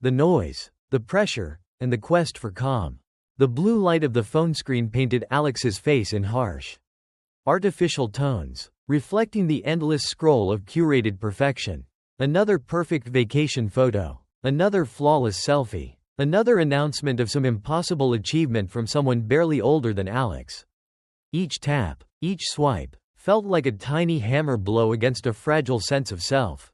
The noise, the pressure, and the quest for calm. The blue light of the phone screen painted Alex's face in harsh, artificial tones, reflecting the endless scroll of curated perfection. Another perfect vacation photo. Another flawless selfie. Another announcement of some impossible achievement from someone barely older than Alex. Each tap, each swipe, felt like a tiny hammer blow against a fragile sense of self.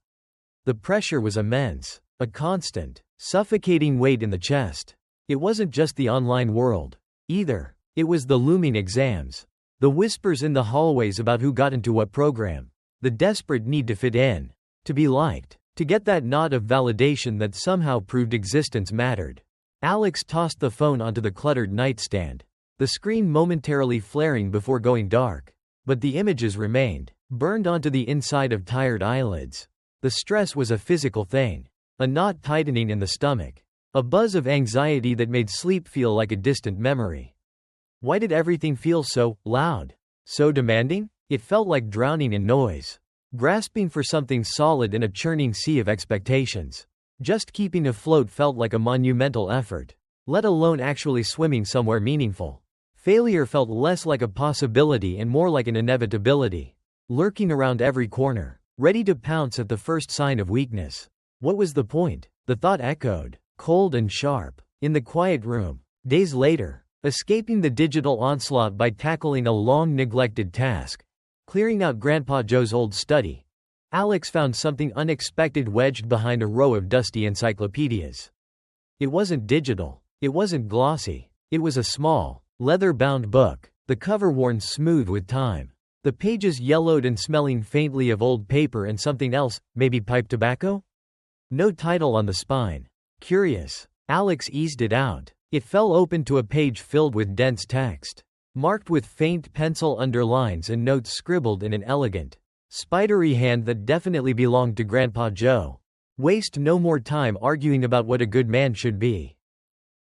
The pressure was immense, a constant, suffocating weight in the chest. It wasn't just the online world, either. It was the looming exams. The whispers in the hallways about who got into what program. The desperate need to fit in. To be liked. To get that nod of validation that somehow proved existence mattered. Alex tossed the phone onto the cluttered nightstand, the screen momentarily flaring before going dark. But the images remained, burned onto the inside of tired eyelids. The stress was a physical thing. A knot tightening in the stomach. A buzz of anxiety that made sleep feel like a distant memory. Why did everything feel so loud? So demanding? It felt like drowning in noise. Grasping for something solid in a churning sea of expectations. Just keeping afloat felt like a monumental effort, let alone actually swimming somewhere meaningful. Failure felt less like a possibility and more like an inevitability, lurking around every corner, ready to pounce at the first sign of weakness. What was the point? The thought echoed, cold and sharp, in the quiet room. Days later, escaping the digital onslaught by tackling a long-neglected task, clearing out Grandpa Joe's old study, Alex found something unexpected wedged behind a row of dusty encyclopedias. It wasn't digital. It wasn't glossy. It was a small, leather-bound book, the cover worn smooth with time. The pages yellowed and smelling faintly of old paper and something else, maybe pipe tobacco? No title on the spine. Curious. Alex eased it out. It fell open to a page filled with dense text, marked with faint pencil underlines and notes scribbled in an elegant, spidery hand that definitely belonged to Grandpa Joe. Waste no more time arguing about what a good man should be.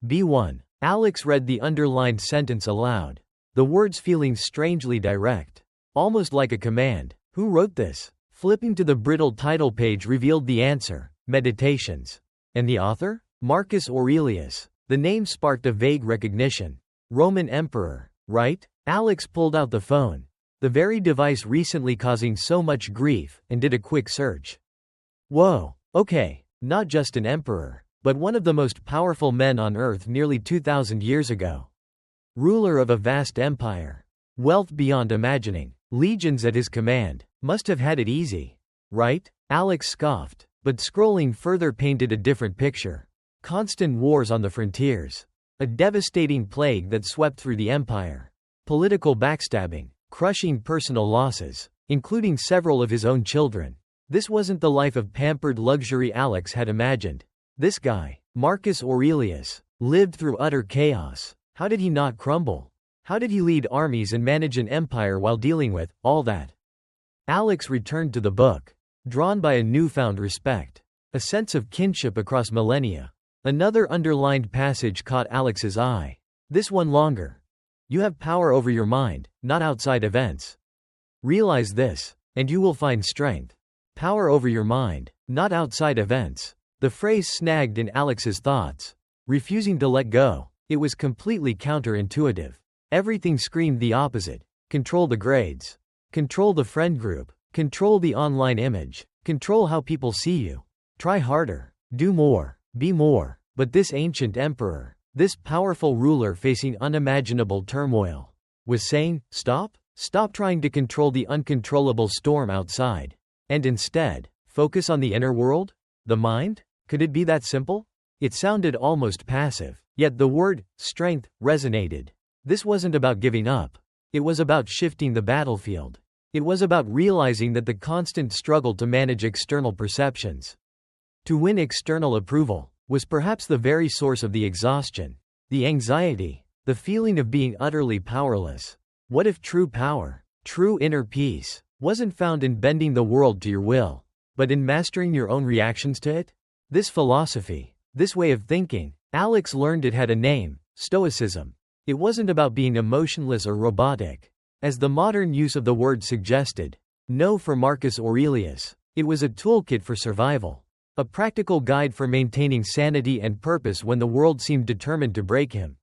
B1. Alex read the underlined sentence aloud, the words feeling strangely direct, almost like a command. Who wrote this? Flipping to the brittle title page revealed the answer, Meditations. And the author? Marcus Aurelius. The name sparked a vague recognition. Roman emperor. Right? Alex pulled out the phone, the very device recently causing so much grief, and did a quick search. Whoa, okay, not just an emperor, but one of the most powerful men on earth nearly 2,000 years ago. Ruler of a vast empire. Wealth beyond imagining. Legions at his command. Must have had it easy. Right? Alex scoffed, but scrolling further painted a different picture. Constant wars on the frontiers. A devastating plague that swept through the empire. Political backstabbing, crushing personal losses, including several of his own children. This wasn't the life of pampered luxury Alex had imagined. This guy, Marcus Aurelius, lived through utter chaos. How did he not crumble? How did he lead armies and manage an empire while dealing with all that? Alex returned to the book, drawn by a newfound respect, a sense of kinship across millennia. Another underlined passage caught Alex's eye. This one longer. You have power over your mind, not outside events. Realize this, and you will find strength. Power over your mind, not outside events. The phrase snagged in Alex's thoughts, refusing to let go. It was completely counterintuitive. Everything screamed the opposite. Control the grades. Control the friend group. Control the online image. Control how people see you. Try harder. Do more. Be more. But this ancient emperor, this powerful ruler facing unimaginable turmoil, was saying, stop? Stop trying to control the uncontrollable storm outside. And instead, focus on the inner world? The mind? Could it be that simple? It sounded almost passive, yet the word, strength, resonated. This wasn't about giving up. It was about shifting the battlefield. It was about realizing that the constant struggle to manage external perceptions, to win external approval, was perhaps the very source of the exhaustion, the anxiety, the feeling of being utterly powerless. What if true power, true inner peace, wasn't found in bending the world to your will, but in mastering your own reactions to it? This philosophy, this way of thinking, Alex learned it had a name, Stoicism. It wasn't about being emotionless or robotic, as the modern use of the word suggested. No, for Marcus Aurelius, it was a toolkit for survival. A practical guide for maintaining sanity and purpose when the world seemed determined to break him.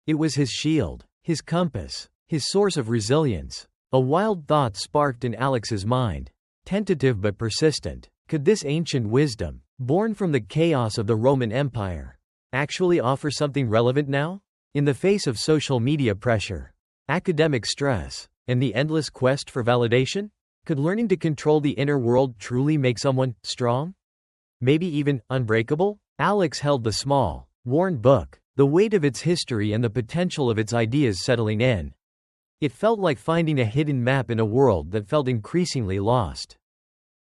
It was his shield, his compass, his source of resilience. A wild thought sparked in Alex's mind, tentative but persistent. Could this ancient wisdom, born from the chaos of the Roman Empire, actually offer something relevant now? In the face of social media pressure, academic stress, and the endless quest for validation? Could learning to control the inner world truly make someone strong? Maybe even unbreakable? Alex held the small, worn book, the weight of its history and the potential of its ideas settling in. It felt like finding a hidden map in a world that felt increasingly lost.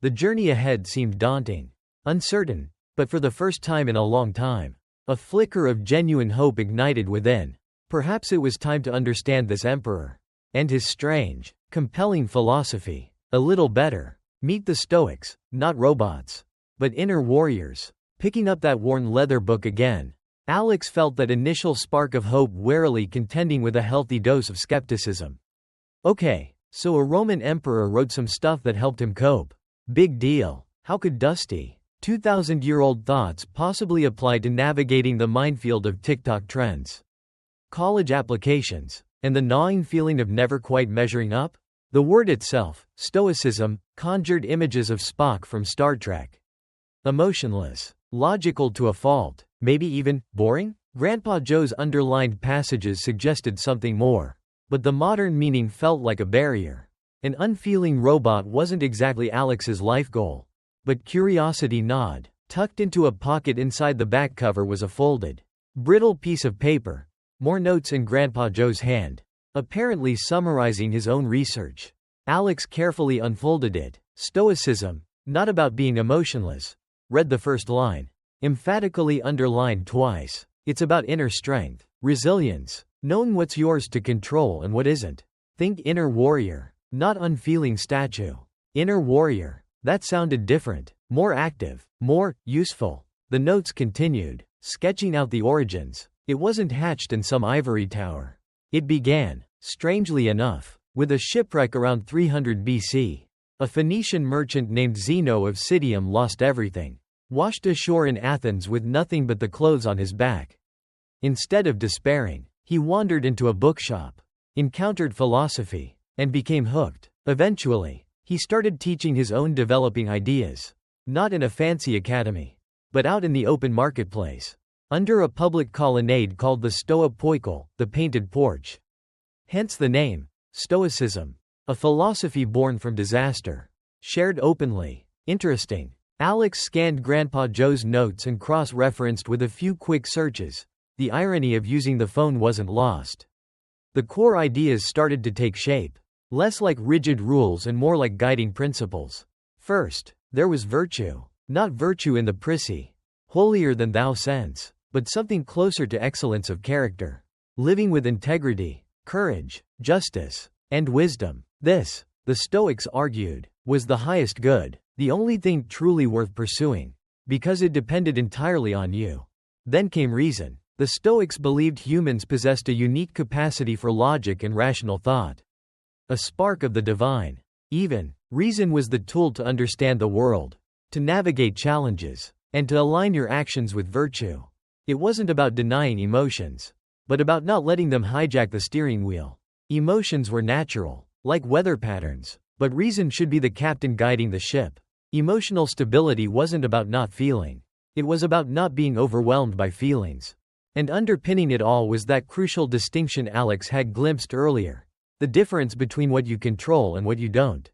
The journey ahead seemed daunting, uncertain, but for the first time in a long time, a flicker of genuine hope ignited within. Perhaps it was time to understand this emperor and his strange, compelling philosophy a little better. Meet the Stoics, not robots, but inner warriors. Picking up that worn leather book again, Alex felt that initial spark of hope, warily contending with a healthy dose of skepticism. Okay, so a Roman emperor wrote some stuff that helped him cope. Big deal. How could dusty, 2,000-year-old thoughts possibly apply to navigating the minefield of TikTok trends, college applications, and the gnawing feeling of never quite measuring up? The word itself, stoicism, conjured images of Spock from Star Trek. Emotionless, logical to a fault, maybe even boring? Grandpa Joe's underlined passages suggested something more, but the modern meaning felt like a barrier. An unfeeling robot wasn't exactly Alex's life goal, but curiosity gnawed. Tucked into a pocket inside the back cover was a folded, brittle piece of paper, more notes in Grandpa Joe's hand, apparently summarizing his own research. Alex carefully unfolded it. Stoicism, not about being emotionless. Read the first line, emphatically underlined twice. It's about inner strength, resilience, knowing what's yours to control and what isn't. Think inner warrior, not unfeeling statue. Inner warrior. That sounded different, more active, more useful. The notes continued, sketching out the origins. It wasn't hatched in some ivory tower. It began, strangely enough, with a shipwreck around 300 BC. A Phoenician merchant named Zeno of Citium lost everything, washed ashore in Athens with nothing but the clothes on his back. Instead of despairing, he wandered into a bookshop, encountered philosophy, and became hooked. Eventually, he started teaching his own developing ideas, not in a fancy academy, but out in the open marketplace, under a public colonnade called the Stoa Poikile, the painted porch. Hence the name, Stoicism, a philosophy born from disaster, shared openly. Interesting. Alex scanned Grandpa Joe's notes and cross-referenced with a few quick searches. The irony of using the phone wasn't lost. The core ideas started to take shape, less like rigid rules and more like guiding principles. First, there was virtue, not virtue in the prissy, holier-than-thou sense, but something closer to excellence of character. Living with integrity, courage, justice, and wisdom. This, the Stoics argued, was the highest good, the only thing truly worth pursuing, because it depended entirely on you. Then came reason. The Stoics believed humans possessed a unique capacity for logic and rational thought, a spark of the divine. Even, reason was the tool to understand the world, to navigate challenges, and to align your actions with virtue. It wasn't about denying emotions, but about not letting them hijack the steering wheel. Emotions were natural, like weather patterns, but reason should be the captain guiding the ship. Emotional stability wasn't about not feeling. It was about not being overwhelmed by feelings. And underpinning it all was that crucial distinction Alex had glimpsed earlier. The difference between what you control and what you don't.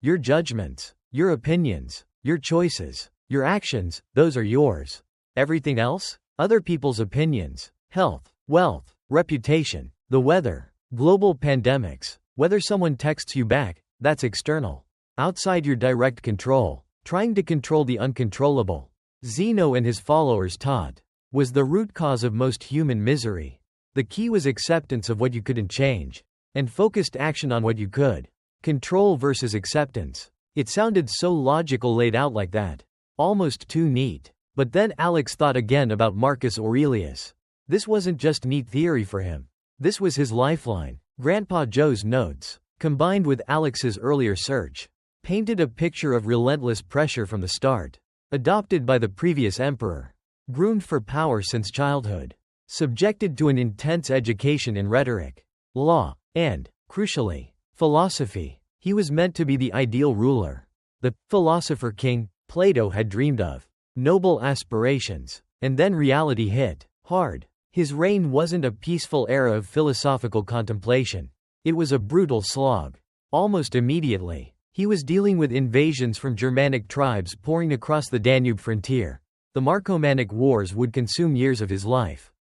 Your judgments, your opinions, your choices, your actions, those are yours. Everything else? Other people's opinions, health, wealth, reputation, the weather, global pandemics, whether someone texts you back, that's external. Outside your direct control. Trying to control the uncontrollable, Zeno and his followers taught, was the root cause of most human misery. The key was acceptance of what you couldn't change, and focused action on what you could. Control versus acceptance. It sounded so logical laid out like that. Almost too neat. But then Alex thought again about Marcus Aurelius. This wasn't just neat theory for him. This was his lifeline. Grandpa Joe's notes, combined with Alex's earlier search, painted a picture of relentless pressure from the start. Adopted by the previous emperor. Groomed for power since childhood. Subjected to an intense education in rhetoric, law, and, crucially, philosophy. He was meant to be the ideal ruler. The philosopher king Plato had dreamed of. Noble aspirations. And then reality hit hard. His reign wasn't a peaceful era of philosophical contemplation. It was a brutal slog. Almost immediately, he was dealing with invasions from Germanic tribes pouring across the Danube frontier. The Marcomannic Wars would consume years of his life,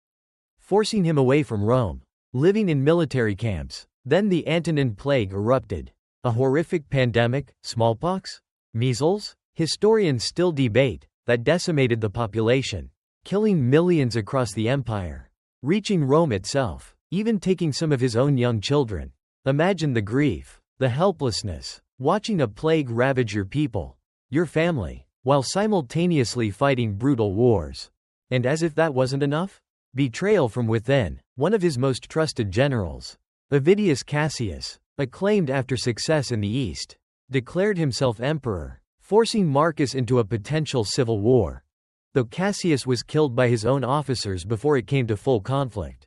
forcing him away from Rome, living in military camps. Then the Antonine Plague erupted. A horrific pandemic, smallpox? Measles? Historians still debate, that decimated the population, killing millions across the empire, reaching Rome itself, even taking some of his own young children. Imagine the grief, the helplessness, watching a plague ravage your people, your family, while simultaneously fighting brutal wars. And as if that wasn't enough, betrayal from within. One of his most trusted generals, Avidius Cassius, acclaimed after success in the East, declared himself emperor, forcing Marcus into a potential civil war, though Cassius was killed by his own officers before it came to full conflict.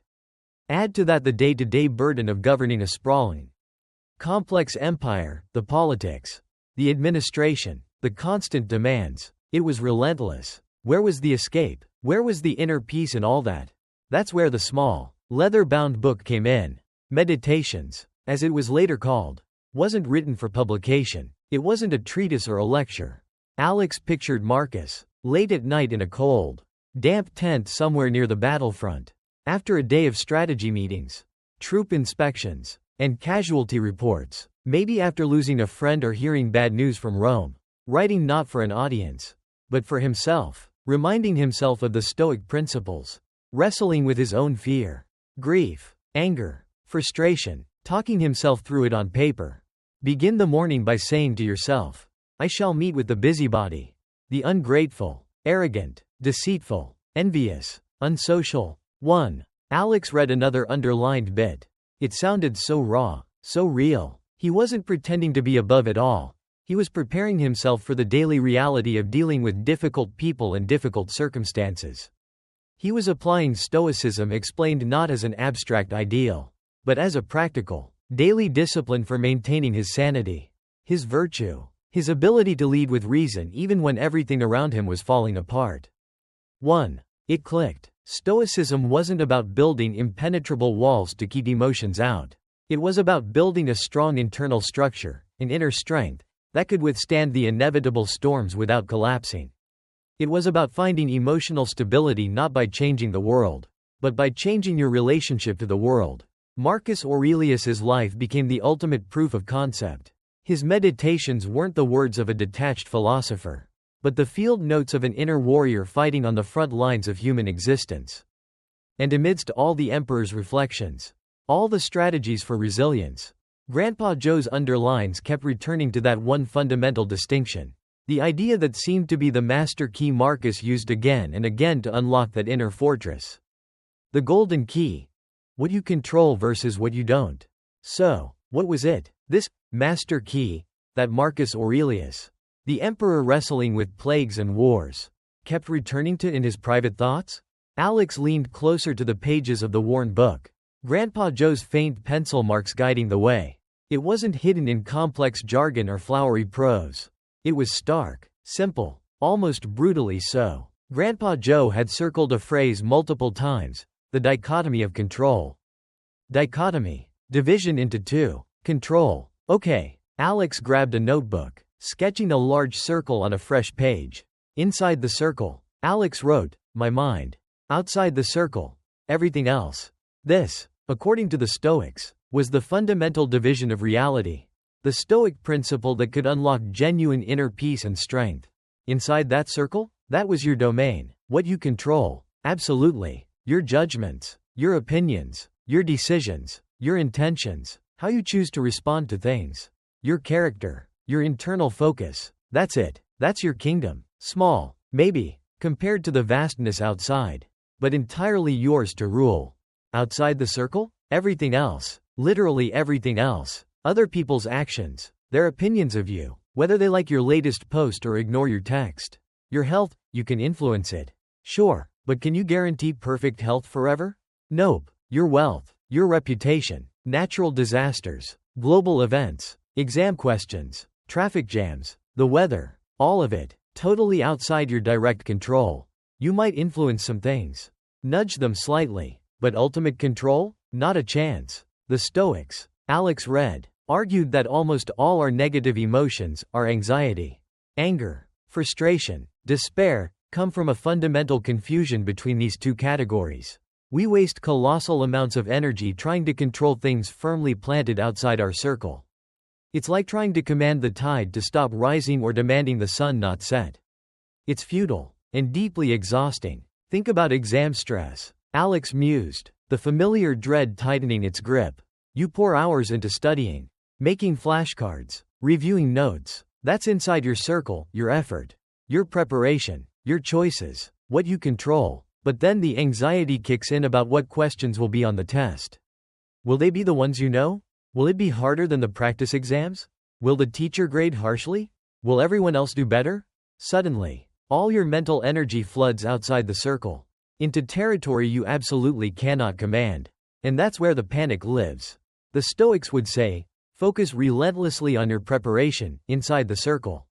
Add to that the day-to-day burden of governing a sprawling, complex empire, the politics, the administration, the constant demands. It was relentless. Where was the escape? Where was the inner peace in all that? That's where the small, leather-bound book came in. Meditations, as it was later called, wasn't written for publication. It wasn't a treatise or a lecture. Alex pictured Marcus, late at night in a cold, damp tent somewhere near the battlefront, after a day of strategy meetings, troop inspections, and casualty reports, maybe after losing a friend or hearing bad news from Rome, writing not for an audience, but for himself, reminding himself of the Stoic principles, wrestling with his own fear, grief, anger, frustration, talking himself through it on paper. Begin the morning by saying to yourself, I shall meet with the busybody, the ungrateful, arrogant, deceitful, envious, unsocial. 1. Alex read another underlined bit. It sounded so raw, so real. He wasn't pretending to be above it all. He was preparing himself for the daily reality of dealing with difficult people and difficult circumstances. He was applying Stoicism explained not as an abstract ideal, but as a practical, daily discipline for maintaining his sanity, his virtue, his ability to lead with reason even when everything around him was falling apart. 1. It clicked. Stoicism wasn't about building impenetrable walls to keep emotions out. It was about building a strong internal structure, an inner strength, that could withstand the inevitable storms without collapsing. It was about finding emotional stability not by changing the world, but by changing your relationship to the world. Marcus Aurelius's life became the ultimate proof of concept. His meditations weren't the words of a detached philosopher, but the field notes of an inner warrior fighting on the front lines of human existence. And amidst all the emperor's reflections, all the strategies for resilience, Grandpa Joe's underlines kept returning to that one fundamental distinction, the idea that seemed to be the master key Marcus used again and again to unlock that inner fortress. The golden key. What you control versus what you don't. So, what was it? This master key that Marcus Aurelius, the emperor wrestling with plagues and wars, kept returning to in his private thoughts? Alex leaned closer to the pages of the worn book, Grandpa Joe's faint pencil marks guiding the way. It wasn't hidden in complex jargon or flowery prose. It was stark, simple, almost brutally so. Grandpa Joe had circled a phrase multiple times, the dichotomy of control. Dichotomy. Division into two. Control. Okay. Alex grabbed a notebook, sketching a large circle on a fresh page. Inside the circle, Alex wrote, my mind. Outside the circle, everything else. This, according to the Stoics, was the fundamental division of reality. The Stoic principle that could unlock genuine inner peace and strength. Inside that circle, that was your domain. What you control. Absolutely. Your judgments, your opinions, your decisions, your intentions, how you choose to respond to things. Your character, your internal focus. That's it. That's your kingdom. Small, maybe, compared to the vastness outside, but entirely yours to rule. Outside the circle? Everything else. Literally everything else. Other people's actions, their opinions of you, whether they like your latest post or ignore your text. Your health, you can influence it. Sure, but can you guarantee perfect health forever? Nope. Your wealth, your reputation, natural disasters, global events, exam questions, traffic jams, the weather, all of it, totally outside your direct control. You might influence some things. Nudge them slightly, but ultimate control? Not a chance. The Stoics, Alex read, argued that almost all our negative emotions, our anxiety, anger, frustration, despair, come from a fundamental confusion between these two categories. We waste colossal amounts of energy trying to control things firmly planted outside our circle. It's like trying to command the tide to stop rising or demanding the sun not set. It's futile and deeply exhausting. Think about exam stress. Alex mused, the familiar dread tightening its grip. You pour hours into studying, making flashcards, reviewing notes. That's inside your circle, your effort, your preparation, your choices, what you control. But then the anxiety kicks in about what questions will be on the test. Will they be the ones you know? Will it be harder than the practice exams? Will the teacher grade harshly? Will everyone else do better? Suddenly, all your mental energy floods outside the circle, into territory you absolutely cannot command. And that's where the panic lives. The Stoics would say, focus relentlessly on your preparation, inside the circle.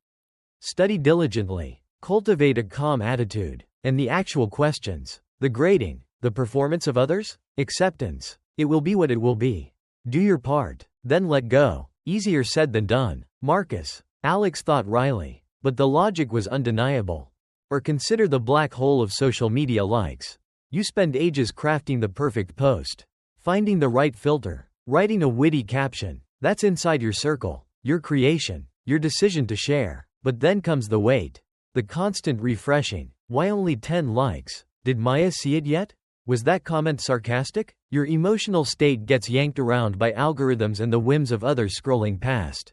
Study diligently, cultivate a calm attitude. And the actual questions, the grading, the performance of others, acceptance, it will be what it will be. Do your part, then let go. Easier said than done. Marcus, Alex thought wryly, but the logic was undeniable. Or consider the black hole of social media likes. You spend ages crafting the perfect post, finding the right filter, writing a witty caption. That's inside your circle, your creation, your decision to share. But then comes the wait, the constant refreshing. Why only 10 likes? Did Maya see it yet? Was that comment sarcastic? Your emotional state gets yanked around by algorithms and the whims of others scrolling past.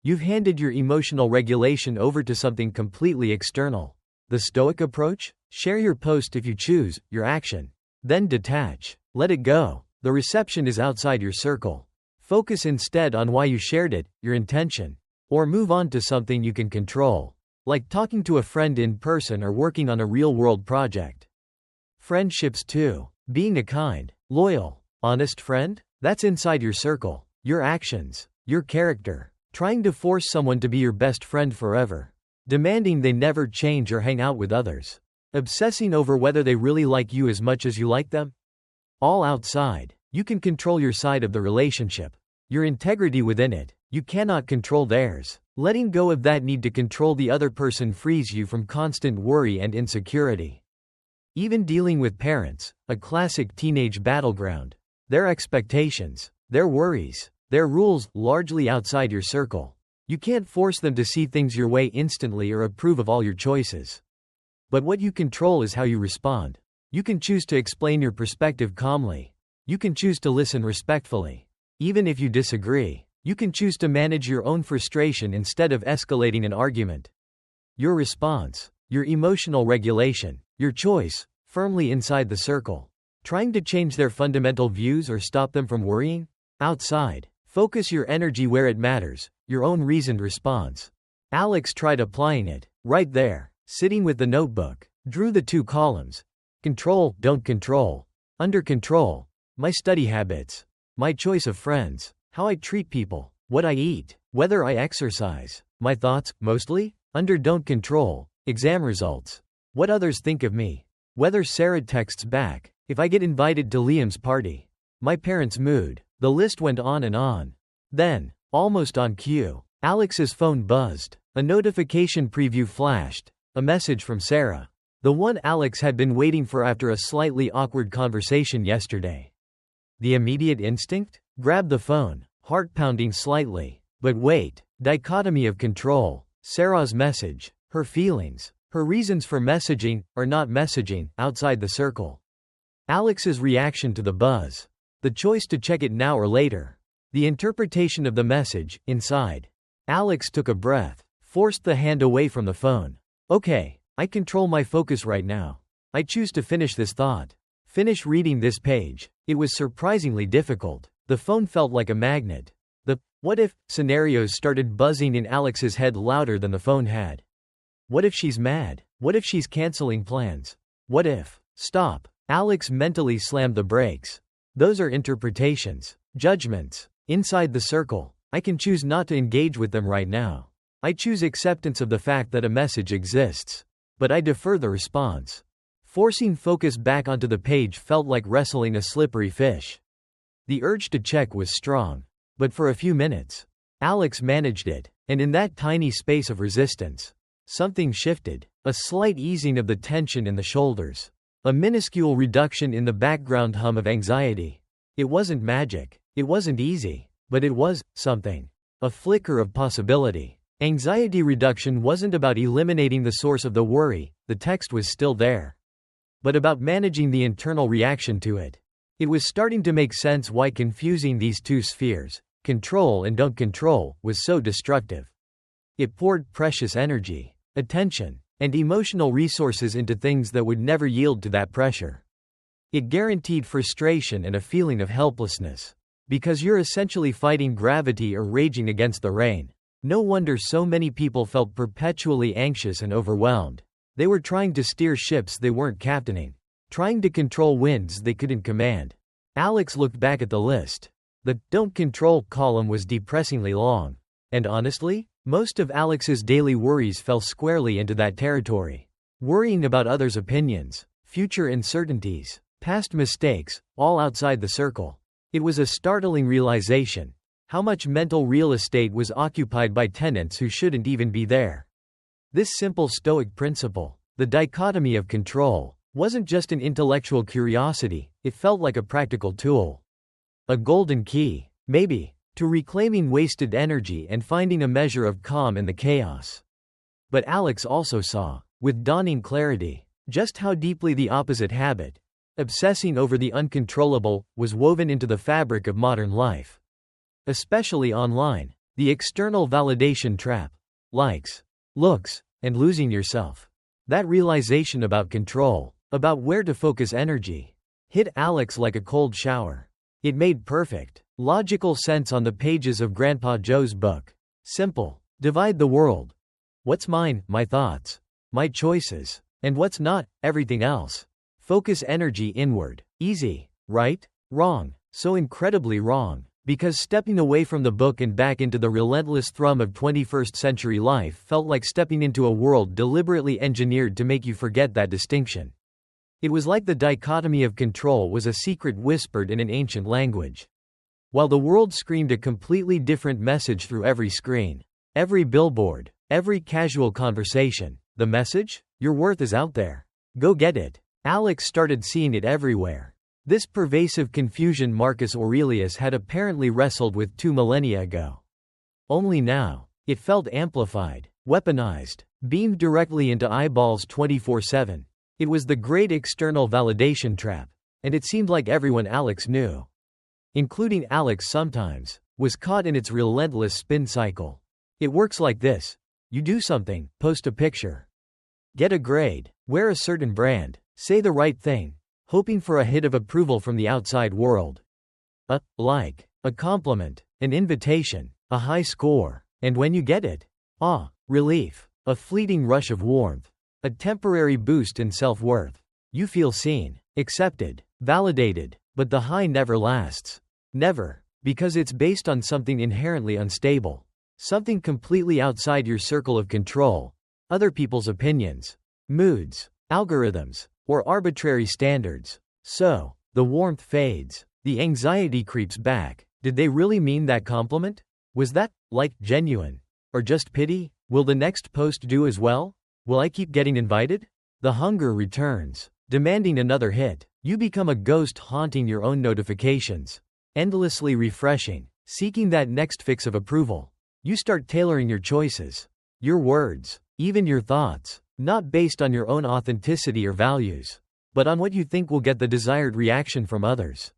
You've handed your emotional regulation over to something completely external. The Stoic approach? Share your post if you choose, your action. Then detach. Let it go. The reception is outside your circle. Focus instead on why you shared it, your intention. Or move on to something you can control. Like talking to a friend in person or working on a real-world project. Friendships too. Being a kind, loyal, honest friend? That's inside your circle. Your actions, your character. Trying to force someone to be your best friend forever. Demanding they never change or hang out with others. Obsessing over whether they really like you as much as you like them. All outside. You can control your side of the relationship. Your integrity within it. You cannot control theirs. Letting go of that need to control the other person frees you from constant worry and insecurity. Even dealing with parents, a classic teenage battleground. Their expectations, their worries, their rules, largely outside your circle. You can't force them to see things your way instantly or approve of all your choices. But what you control is how you respond. You can choose to explain your perspective calmly. You can choose to listen respectfully. Even if you disagree. You can choose to manage your own frustration instead of escalating an argument. Your response, your emotional regulation, your choice, firmly inside the circle. Trying to change their fundamental views or stop them from worrying? Outside. Focus your energy where it matters, your own reasoned response. Alex tried applying it, right there, sitting with the notebook, drew the 2 columns. Control, don't control. Under control. My study habits. My choice of friends. How I treat people, what I eat, whether I exercise, my thoughts, mostly, under don't control, exam results, what others think of me, whether Sarah texts back, if I get invited to Liam's party, my parents' mood. The list went on and on. Then, almost on cue, Alex's phone buzzed, a notification preview flashed, a message from Sarah, the one Alex had been waiting for after a slightly awkward conversation yesterday. The immediate instinct? Grab the phone, heart pounding slightly. But wait, dichotomy of control. Sarah's message, her feelings, her reasons for messaging, or not messaging, outside the circle. Alex's reaction to the buzz. The choice to check it now or later. The interpretation of the message, inside. Alex took a breath, forced the hand away from the phone. Okay, I control my focus right now. I choose to finish this thought. Finish reading this page. It was surprisingly difficult. The phone felt like a magnet. The what if scenarios started buzzing in Alex's head louder than the phone had. What if she's mad? What if she's canceling plans? What if? Stop. Alex mentally slammed the brakes. Those are interpretations, judgments. Inside the circle, I can choose not to engage with them right now. I choose acceptance of the fact that a message exists. But I defer the response. Forcing focus back onto the page felt like wrestling a slippery fish. The urge to check was strong. But for a few minutes, Alex managed it, and in that tiny space of resistance, something shifted. A slight easing of the tension in the shoulders. A minuscule reduction in the background hum of anxiety. It wasn't magic. It wasn't easy. But it was something. A flicker of possibility. Anxiety reduction wasn't about eliminating the source of the worry, the text was still there. But about managing the internal reaction to it. It was starting to make sense why confusing these two spheres, control and don't control, was so destructive. It poured precious energy, attention, and emotional resources into things that would never yield to that pressure. It guaranteed frustration and a feeling of helplessness. Because you're essentially fighting gravity or raging against the rain. No wonder so many people felt perpetually anxious and overwhelmed. They were trying to steer ships they weren't captaining. Trying to control winds they couldn't command. Alex looked back at the list. The "don't control" column was depressingly long. And honestly, most of Alex's daily worries fell squarely into that territory. Worrying about others' opinions, future uncertainties, past mistakes, all outside the circle. It was a startling realization. How much mental real estate was occupied by tenants who shouldn't even be there. This simple Stoic principle, the dichotomy of control, wasn't just an intellectual curiosity, it felt like a practical tool. A golden key, maybe, to reclaiming wasted energy and finding a measure of calm in the chaos. But Alex also saw, with dawning clarity, just how deeply the opposite habit, obsessing over the uncontrollable, was woven into the fabric of modern life. Especially online, the external validation trap. Likes, looks, and losing yourself. That realization about control, about where to focus energy, hit Alex like a cold shower. It made perfect, logical sense on the pages of Grandpa Joe's book. Simple. Divide the world. What's mine? My thoughts. My choices. And what's not? Everything else. Focus energy inward. Easy, right? Wrong. So incredibly wrong. Because stepping away from the book and back into the relentless thrum of 21st century life felt like stepping into a world deliberately engineered to make you forget that distinction. It was like the dichotomy of control was a secret whispered in an ancient language. While the world screamed a completely different message through every screen, every billboard, every casual conversation, the message? Your worth is out there. Go get it. Alex started seeing it everywhere. This pervasive confusion Marcus Aurelius had apparently wrestled with 2 millennia ago. Only now, it felt amplified, weaponized, beamed directly into eyeballs 24/7. It was the great external validation trap, and it seemed like everyone Alex knew, including Alex sometimes, was caught in its relentless spin cycle. It works like this. You do something, post a picture, get a grade, wear a certain brand, say the right thing, hoping for a hit of approval from the outside world. A like, a compliment, an invitation, a high score, and when you get it, relief, a fleeting rush of warmth, a temporary boost in self-worth. You feel seen, accepted, validated, but the high never lasts. Never, because it's based on something inherently unstable, something completely outside your circle of control, other people's opinions, moods, algorithms, or arbitrary standards. So, the warmth fades, the anxiety creeps back. Did they really mean that compliment? Was that, like, genuine? Or just pity? Will the next post do as well? Will I keep getting invited? The hunger returns, demanding another hit. You become a ghost haunting your own notifications, endlessly refreshing, seeking that next fix of approval. You start tailoring your choices, your words, even your thoughts, not based on your own authenticity or values, but on what you think will get the desired reaction from others.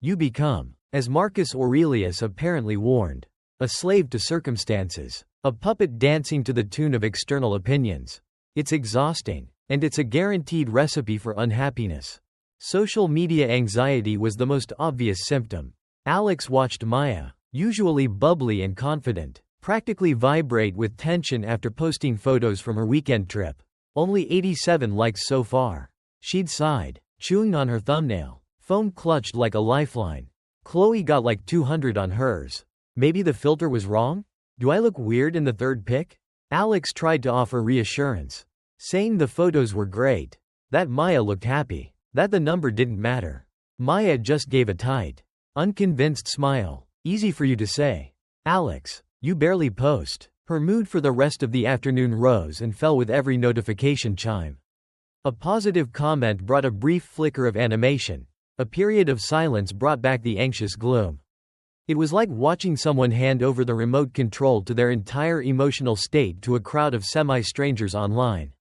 You become, as Marcus Aurelius apparently warned, a slave to circumstances, a puppet dancing to the tune of external opinions. It's exhausting, and it's a guaranteed recipe for unhappiness. Social media anxiety was the most obvious symptom. Alex watched Maya, usually bubbly and confident, practically vibrate with tension after posting photos from her weekend trip. Only 87 likes so far. She'd sighed, chewing on her thumbnail. Phone clutched like a lifeline. Chloe got like 200 on hers. Maybe the filter was wrong? Do I look weird in the third pic? Alex tried to offer reassurance, saying the photos were great, that Maya looked happy, that the number didn't matter. Maya just gave a tight, unconvinced smile. Easy for you to say. Alex, you barely post. Her mood for the rest of the afternoon rose and fell with every notification chime. A positive comment brought a brief flicker of animation. A period of silence brought back the anxious gloom. It was like watching someone hand over the remote control to their entire emotional state to a crowd of semi-strangers online.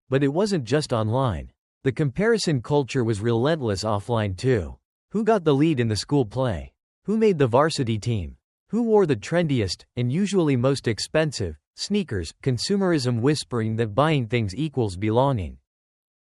But it wasn't just online. The comparison culture was relentless offline too. Who got the lead in the school play? Who made the varsity team? Who wore the trendiest, and usually most expensive, sneakers? Consumerism whispering that buying things equals belonging.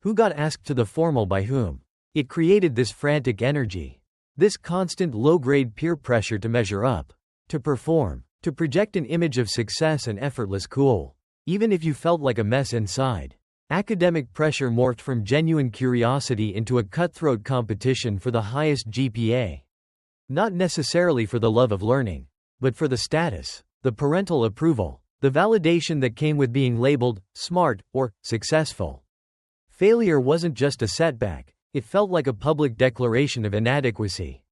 Who got asked to the formal by whom? It created this frantic energy. This constant low-grade peer pressure to measure up, to perform, to project an image of success and effortless cool, even if you felt like a mess inside. Academic pressure morphed from genuine curiosity into a cutthroat competition for the highest GPA. Not necessarily for the love of learning, but for the status, the parental approval, the validation that came with being labeled smart or successful. Failure wasn't just a setback, it felt like a public declaration of inadequacy.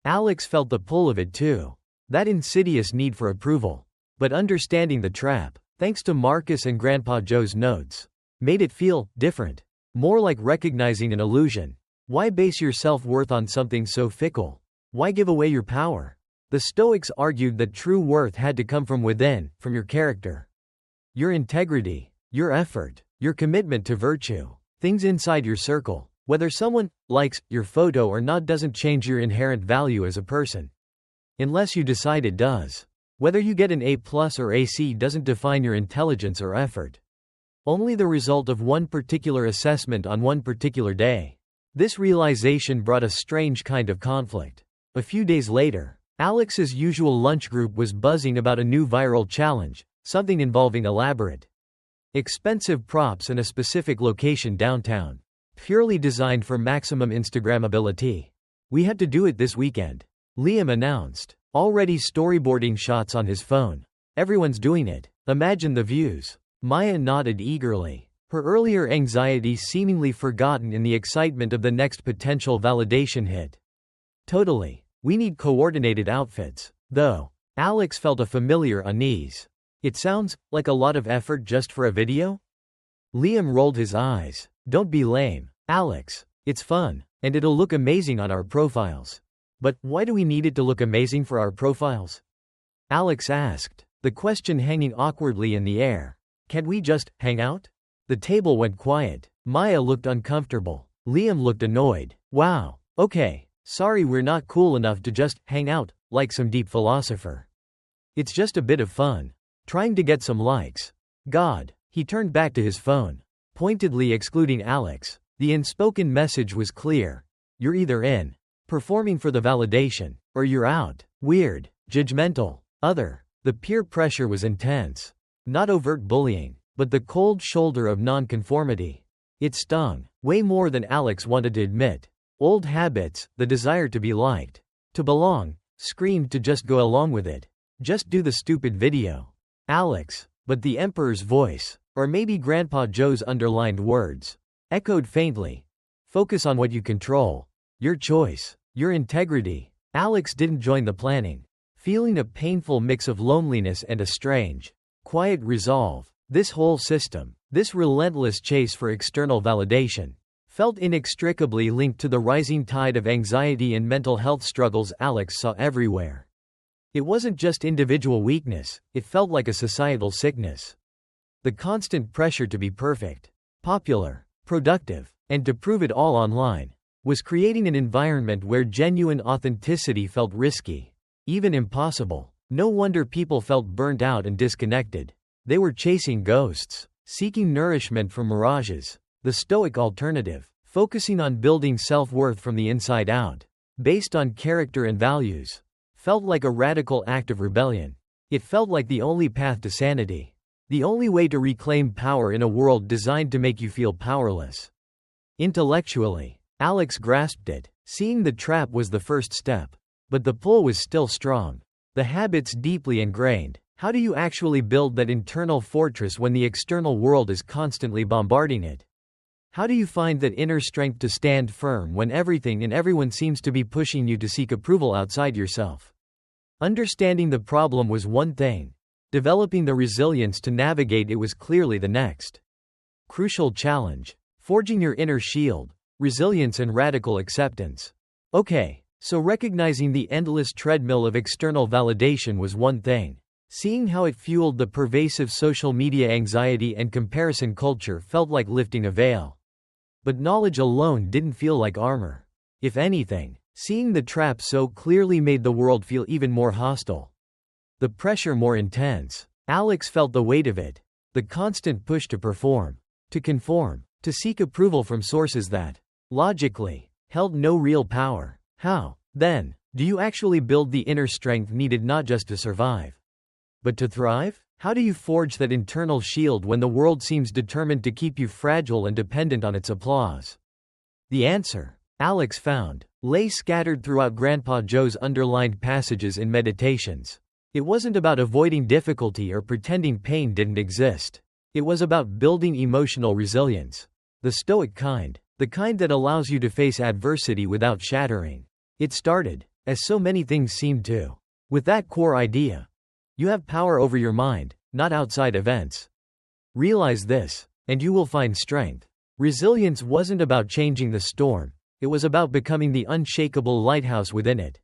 Alex felt the pull of it too, that insidious need for approval. But understanding the trap, thanks to Marcus and Grandpa Joe's notes, made it feel different, more like recognizing an illusion. Why base your self-worth on something so fickle? Why give away your power? The Stoics argued that true worth had to come from within, from your character, your integrity, your effort, your commitment to virtue. Things inside your circle, whether someone likes your photo or not, doesn't change your inherent value as a person. Unless you decide it does. Whether you get an A+ or AC doesn't define your intelligence or effort. Only the result of one particular assessment on one particular day. This realization brought a strange kind of conflict. A few days later, Alex's usual lunch group was buzzing about a new viral challenge, something involving elaborate, expensive props and a specific location downtown. Purely designed for maximum Instagrammability. We had to do it this weekend, Liam announced, already storyboarding shots on his phone. Everyone's doing it. Imagine the views. Maya nodded eagerly, her earlier anxiety seemingly forgotten in the excitement of the next potential validation hit. Totally. We need coordinated outfits, though. Alex felt a familiar unease. It sounds like a lot of effort just for a video? Liam rolled his eyes. Don't be lame, Alex. It's fun, and it'll look amazing on our profiles. But why do we need it to look amazing for our profiles? Alex asked, the question hanging awkwardly in the air. Can't we just hang out? The table went quiet. Maya looked uncomfortable. Liam looked annoyed. Wow, okay, sorry, we're not cool enough to just hang out like some deep philosopher. It's just a bit of fun. Trying to get some likes. God. He turned back to his phone, pointedly excluding Alex. The unspoken message was clear. You're either in, performing for the validation, or you're out. Weird, judgmental, other. The peer pressure was intense. Not overt bullying, but the cold shoulder of nonconformity. It stung, way more than Alex wanted to admit. Old habits, the desire to be liked, to belong, screamed to just go along with it. Just do the stupid video. Alex, but the Emperor's voice, or maybe Grandpa Joe's underlined words, echoed faintly. Focus on what you control. Your choice, your integrity. Alex didn't join the planning, feeling a painful mix of loneliness and a strange, quiet resolve. This whole system, this relentless chase for external validation, felt inextricably linked to the rising tide of anxiety and mental health struggles Alex saw everywhere. It wasn't just individual weakness, it felt like a societal sickness. The constant pressure to be perfect, popular, productive, and to prove it all online, was creating an environment where genuine authenticity felt risky, even impossible. No wonder people felt burnt out and disconnected. They were chasing ghosts, seeking nourishment from mirages. The Stoic alternative, focusing on building self-worth from the inside out, based on character and values, felt like a radical act of rebellion. It felt like the only path to sanity. The only way to reclaim power in a world designed to make you feel powerless. Intellectually, Alex grasped it. Seeing the trap was the first step. But the pull was still strong. The habits deeply ingrained. How do you actually build that internal fortress when the external world is constantly bombarding it? How do you find that inner strength to stand firm when everything and everyone seems to be pushing you to seek approval outside yourself? Understanding the problem was one thing. Developing the resilience to navigate it was clearly the next. Crucial challenge. Forging your inner shield. Resilience and radical acceptance. Okay, so recognizing the endless treadmill of external validation was one thing. Seeing how it fueled the pervasive social media anxiety and comparison culture felt like lifting a veil. But knowledge alone didn't feel like armor. If anything, seeing the trap so clearly made the world feel even more hostile. The pressure more intense. Alex felt the weight of it. The constant push to perform, to conform, to seek approval from sources that, logically, held no real power. How, then, do you actually build the inner strength needed not just to survive, but to thrive? How do you forge that internal shield when the world seems determined to keep you fragile and dependent on its applause? The answer, Alex found, lay scattered throughout Grandpa Joe's underlined passages in Meditations. It wasn't about avoiding difficulty or pretending pain didn't exist. It was about building emotional resilience. The stoic kind. The kind that allows you to face adversity without shattering. It started, as so many things seem to, with that core idea. You have power over your mind, not outside events. Realize this, and you will find strength. Resilience wasn't about changing the storm, it was about becoming the unshakable lighthouse within it.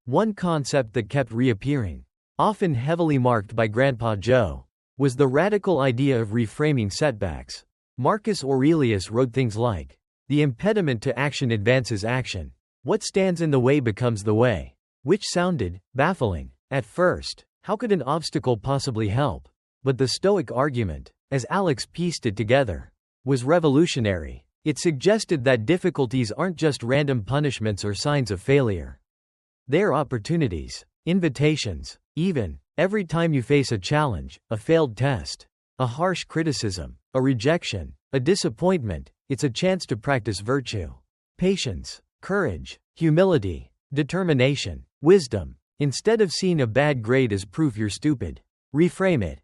One concept that kept reappearing, often heavily marked by Grandpa Joe, was the radical idea of reframing setbacks. Marcus Aurelius wrote things like, "The impediment to action advances action. What stands in the way becomes the way." Which sounded baffling at first. How could an obstacle possibly help? But the Stoic argument, as Alex pieced it together, was revolutionary. It suggested that difficulties aren't just random punishments or signs of failure. They're opportunities, invitations. Even, every time you face a challenge, a failed test, a harsh criticism, a rejection, a disappointment, it's a chance to practice virtue. Patience, courage, humility, determination, wisdom. Instead of seeing a bad grade as proof you're stupid, reframe it.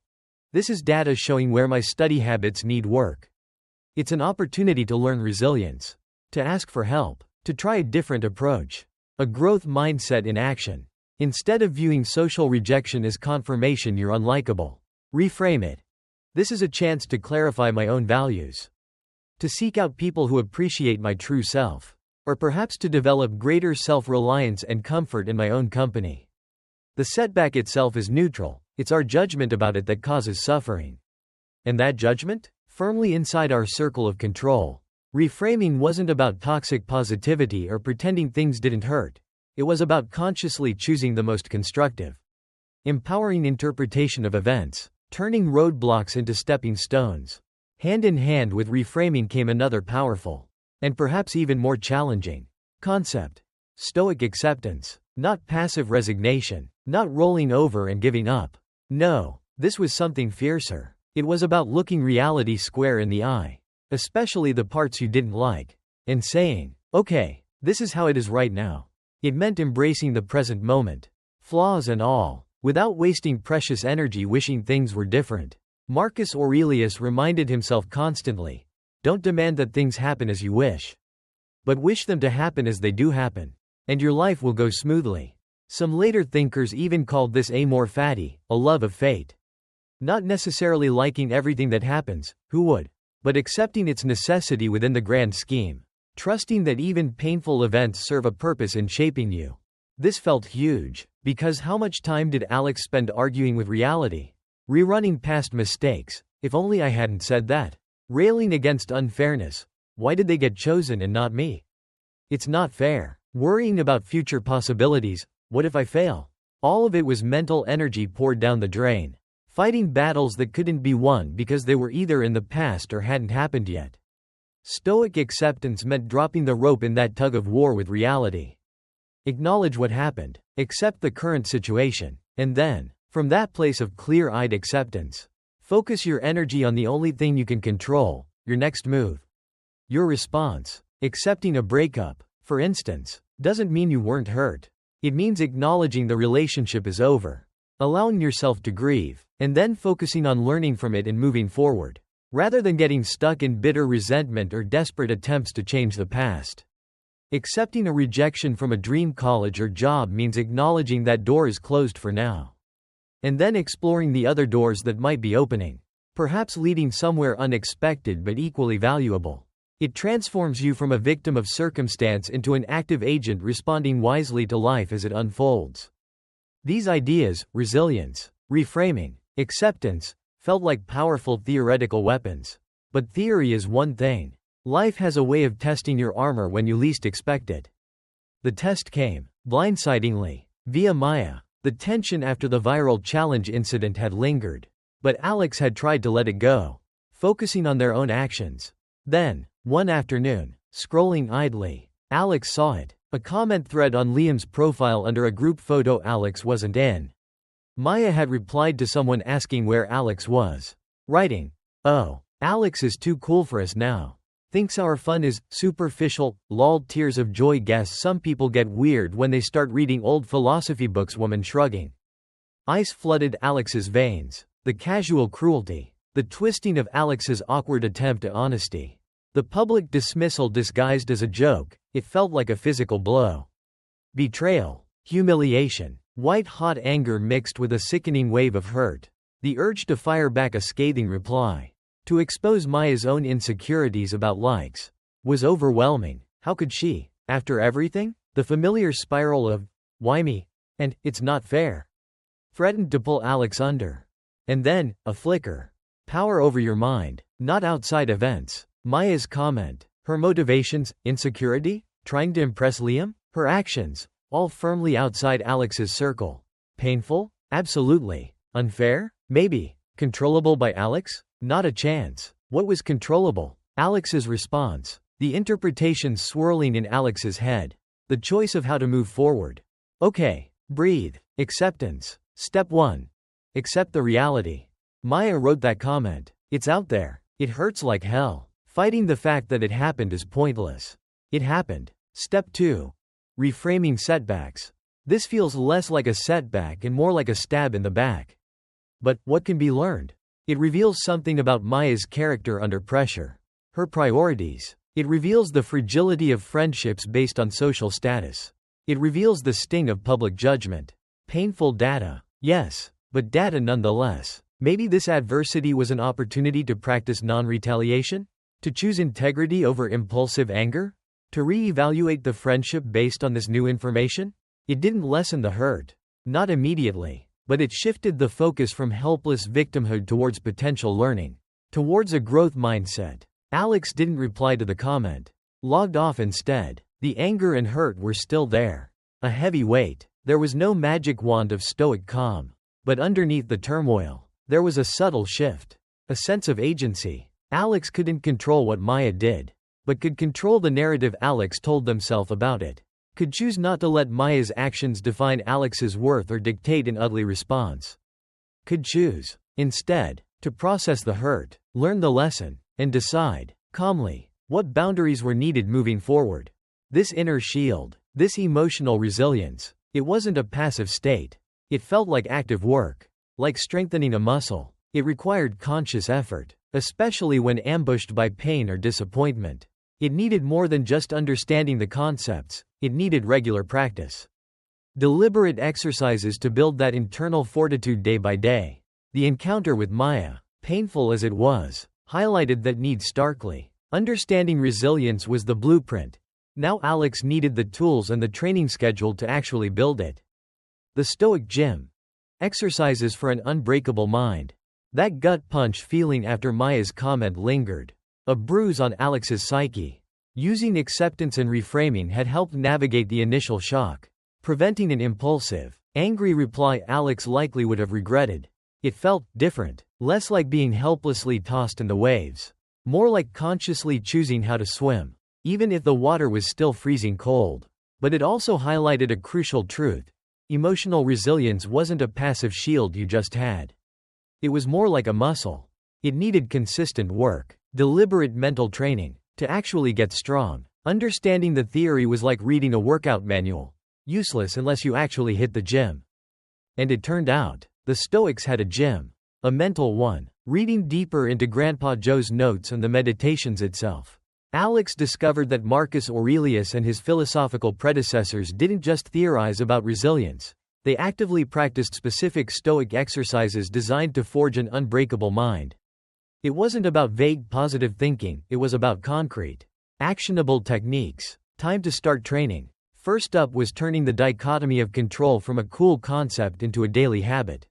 This is data showing where my study habits need work. It's an opportunity to learn resilience, to ask for help, to try a different approach. A growth mindset in action. Instead of viewing social rejection as confirmation you're unlikable, reframe it. This is a chance to clarify my own values. To seek out people who appreciate my true self. Or perhaps to develop greater self-reliance and comfort in my own company. The setback itself is neutral, it's our judgment about it that causes suffering. And that judgment? Firmly inside our circle of control. Reframing wasn't about toxic positivity or pretending things didn't hurt. It was about consciously choosing the most constructive, empowering interpretation of events, turning roadblocks into stepping stones. Hand in hand with reframing came another powerful, and perhaps even more challenging, concept. Stoic acceptance. Not passive resignation. Not rolling over and giving up. No, this was something fiercer. It was about looking reality square in the eye, especially the parts you didn't like, and saying, okay, this is how it is right now. It meant embracing the present moment, flaws and all, without wasting precious energy wishing things were different. Marcus Aurelius reminded himself constantly, don't demand that things happen as you wish, but wish them to happen as they do happen, and your life will go smoothly. Some later thinkers even called this amor fati, a love of fate. Not necessarily liking everything that happens, who would? But accepting its necessity within the grand scheme. Trusting that even painful events serve a purpose in shaping you. This felt huge, because how much time did Alex spend arguing with reality? Rerunning past mistakes. If only I hadn't said that. Railing against unfairness. Why did they get chosen and not me? It's not fair. Worrying about future possibilities. What if I fail? All of it was mental energy poured down the drain. Fighting battles that couldn't be won because they were either in the past or hadn't happened yet. Stoic acceptance meant dropping the rope in that tug of war with reality. Acknowledge what happened, accept the current situation, and then, from that place of clear-eyed acceptance, Focus your energy on the only thing you can control, your next move. Your response. Accepting a breakup, for instance, doesn't mean you weren't hurt. It means acknowledging the relationship is over, allowing yourself to grieve, and then focusing on learning from it and moving forward, rather than getting stuck in bitter resentment or desperate attempts to change the past. Accepting a rejection from a dream college or job means acknowledging that door is closed for now, and then exploring the other doors that might be opening, perhaps leading somewhere unexpected but equally valuable. It transforms you from a victim of circumstance into an active agent responding wisely to life as it unfolds. These ideas, resilience, reframing, acceptance, felt like powerful theoretical weapons. But theory is one thing. Life has a way of testing your armor when you least expect it. The test came, blindsidingly, via Maya. The tension after the viral challenge incident had lingered, but Alex had tried to let it go, focusing on their own actions. Then, one afternoon, scrolling idly, Alex saw it. A comment thread on Liam's profile under a group photo Alex wasn't in. Maya had replied to someone asking where Alex was, writing, "Oh, Alex is too cool for us now. Thinks our fun is superficial, lol tears of joy guess some people get weird when they start reading old philosophy books woman shrugging." Ice flooded Alex's veins. The casual cruelty. The twisting of Alex's awkward attempt at honesty. The public dismissal disguised as a joke. It felt like a physical blow. Betrayal. Humiliation. White-hot anger mixed with a sickening wave of hurt. The urge to fire back a scathing reply, to expose Maya's own insecurities about likes, was overwhelming. How could she, after everything? The familiar spiral of, "Why me?" and "It's not fair," threatened to pull Alex under. And then, a flicker. Power over your mind, not outside events. Maya's comment. Her motivations, insecurity? Trying to impress Liam? Her actions, all firmly outside Alex's circle. Painful? Absolutely. Unfair? Maybe. Controllable by Alex? Not a chance. What was controllable? Alex's response. The interpretations swirling in Alex's head. The choice of how to move forward. Okay. Breathe. Acceptance. Step 1. Accept the reality. Maya wrote that comment. It's out there. It hurts like hell. Fighting the fact that it happened is pointless. It happened. Step 2. Reframing setbacks. This feels less like a setback and more like a stab in the back. But what can be learned? It reveals something about Maya's character under pressure. Her priorities. It reveals the fragility of friendships based on social status. It reveals the sting of public judgment. Painful data. Yes, but data nonetheless. Maybe this adversity was an opportunity to practice non-retaliation? To choose integrity over impulsive anger? To re-evaluate the friendship based on this new information? It didn't lessen the hurt. Not immediately. But it shifted the focus from helpless victimhood towards potential learning. Towards a growth mindset. Alex didn't reply to the comment. Logged off instead. The anger and hurt were still there. A heavy weight. There was no magic wand of stoic calm. But underneath the turmoil, there was a subtle shift. A sense of agency. Alex couldn't control what Maya did, but could control the narrative Alex told themselves about it. Could choose not to let Maya's actions define Alex's worth or dictate an ugly response. Could choose, instead, to process the hurt, learn the lesson, and decide, calmly, what boundaries were needed moving forward. This inner shield, this emotional resilience, it wasn't a passive state. It felt like active work, like strengthening a muscle. It required conscious effort, especially when ambushed by pain or disappointment. It needed more than just understanding the concepts, it needed regular practice. Deliberate exercises to build that internal fortitude day by day. The encounter with Maya, painful as it was, highlighted that need starkly. Understanding resilience was the blueprint. Now Alex needed the tools and the training schedule to actually build it. The Stoic Gym. Exercises for an unbreakable mind. That gut punch feeling after Maya's comment lingered. A bruise on Alex's psyche. Using acceptance and reframing had helped navigate the initial shock, preventing an impulsive, angry reply Alex likely would have regretted. It felt different, less like being helplessly tossed in the waves, more like consciously choosing how to swim, even if the water was still freezing cold. But it also highlighted a crucial truth. Emotional resilience wasn't a passive shield you just had. It was more like a muscle. It needed consistent work, deliberate mental training, to actually get strong. Understanding the theory was like reading a workout manual, useless unless you actually hit the gym. And it turned out, the Stoics had a gym. A mental one. Reading deeper into Grandpa Joe's notes and the meditations itself, Alex discovered that Marcus Aurelius and his philosophical predecessors didn't just theorize about resilience. They actively practiced specific Stoic exercises designed to forge an unbreakable mind. It wasn't about vague positive thinking, it was about concrete, actionable techniques. Time to start training. First up was turning the dichotomy of control from a cool concept into a daily habit.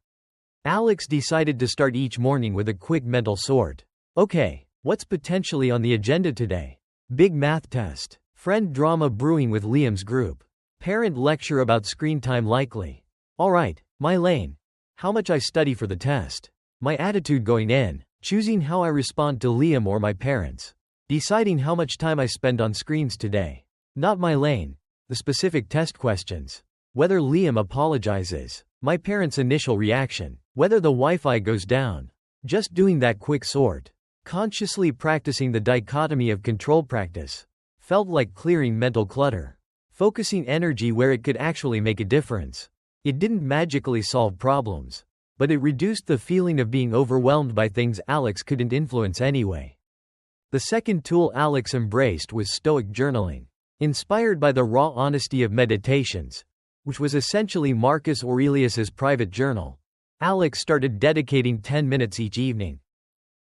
Alex decided to start each morning with a quick mental sort. Okay, what's potentially on the agenda today? Big math test. Friend drama brewing with Liam's group. Parent lecture about screen time likely. Alright, my lane. How much I study for the test. My attitude going in. Choosing how I respond to Liam or my parents. Deciding how much time I spend on screens today. Not my lane. The specific test questions. Whether Liam apologizes. My parents' initial reaction. Whether the Wi-Fi goes down. Just doing that quick sort. Consciously practicing the dichotomy of control practice. Felt like clearing mental clutter. Focusing energy where it could actually make a difference. It didn't magically solve problems, but it reduced the feeling of being overwhelmed by things Alex couldn't influence anyway. The second tool Alex embraced was Stoic journaling. Inspired by the raw honesty of Meditations, which was essentially Marcus Aurelius's private journal, Alex started dedicating 10 minutes each evening.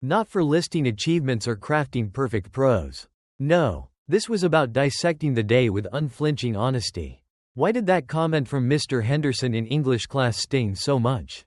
Not for listing achievements or crafting perfect prose. No, this was about dissecting the day with unflinching honesty. Why did that comment from Mr. Henderson in English class sting so much?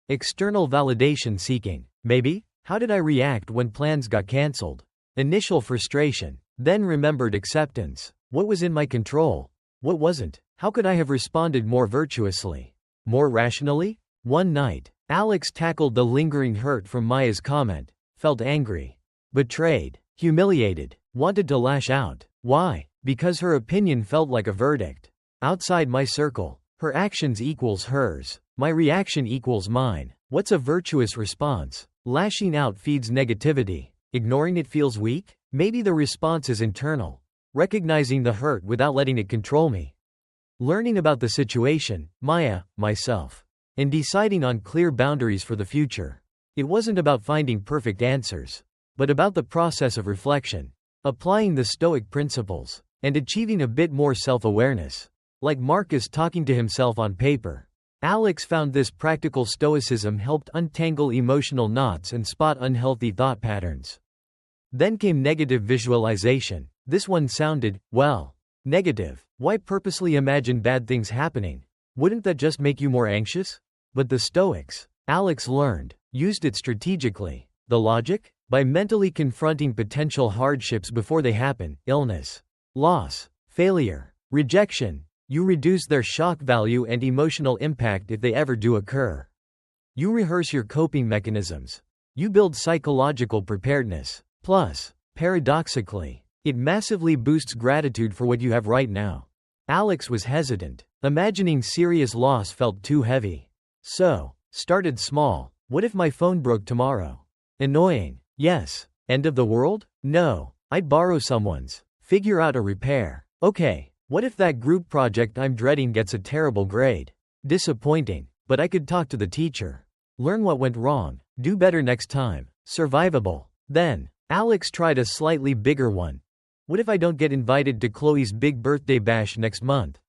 External validation seeking. Maybe? How did I react when plans got cancelled? Initial frustration. Then remembered acceptance. What was in my control? What wasn't? How could I have responded more virtuously? More rationally? One night, Alex tackled the lingering hurt from Maya's comment. Felt angry. Betrayed. Humiliated. Wanted to lash out. Why? Because her opinion felt like a verdict. Outside my circle. Her actions equals hers. My reaction equals mine. What's a virtuous response? Lashing out feeds negativity. Ignoring it feels weak? Maybe the response is internal. Recognizing the hurt without letting it control me. Learning about the situation, Maya, myself. And deciding on clear boundaries for the future. It wasn't about finding perfect answers, but about the process of reflection, applying the Stoic principles, and achieving a bit more self-awareness. Like Marcus talking to himself on paper. Alex found this practical stoicism helped untangle emotional knots and spot unhealthy thought patterns. Then came negative visualization. This one sounded, well, negative. Why purposely imagine bad things happening? Wouldn't that just make you more anxious? But the Stoics, Alex learned, used it strategically. The logic? By mentally confronting potential hardships before they happen, illness, loss, failure, rejection, you reduce their shock value and emotional impact if they ever do occur. You rehearse your coping mechanisms. You build psychological preparedness. Plus, paradoxically, it massively boosts gratitude for what you have right now. Alex was hesitant. Imagining serious loss felt too heavy. So, started small. What if my phone broke tomorrow? Annoying. Yes. End of the world? No. I'd borrow someone's. Figure out a repair. Okay. What if that group project I'm dreading gets a terrible grade? Disappointing. But I could talk to the teacher. Learn what went wrong. Do better next time. Survivable. Then, Alex tried a slightly bigger one. What if I don't get invited to Chloe's big birthday bash next month?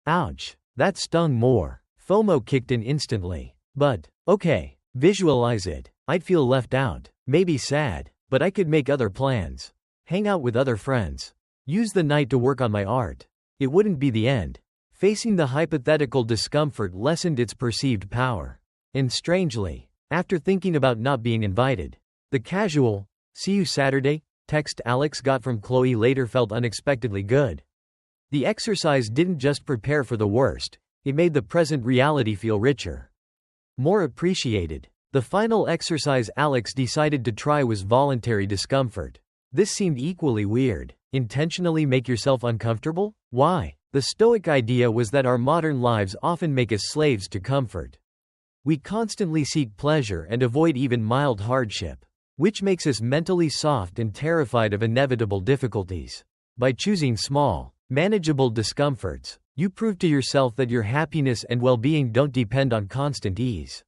Ouch. That stung more. FOMO kicked in instantly. But, okay, visualize it. I'd feel left out. Maybe sad. But I could make other plans. Hang out with other friends. Use the night to work on my art. It wouldn't be the end. Facing the hypothetical discomfort lessened its perceived power. And strangely, after thinking about not being invited, the casual, "See you Saturday," text Alex got from Chloe later felt unexpectedly good. The exercise didn't just prepare for the worst, it made the present reality feel richer. More appreciated. The final exercise Alex decided to try was voluntary discomfort. This seemed equally weird. Intentionally make yourself uncomfortable? Why? The Stoic idea was that our modern lives often make us slaves to comfort. We constantly seek pleasure and avoid even mild hardship, which makes us mentally soft and terrified of inevitable difficulties. By choosing small, manageable discomforts, you prove to yourself that your happiness and well-being don't depend on constant ease.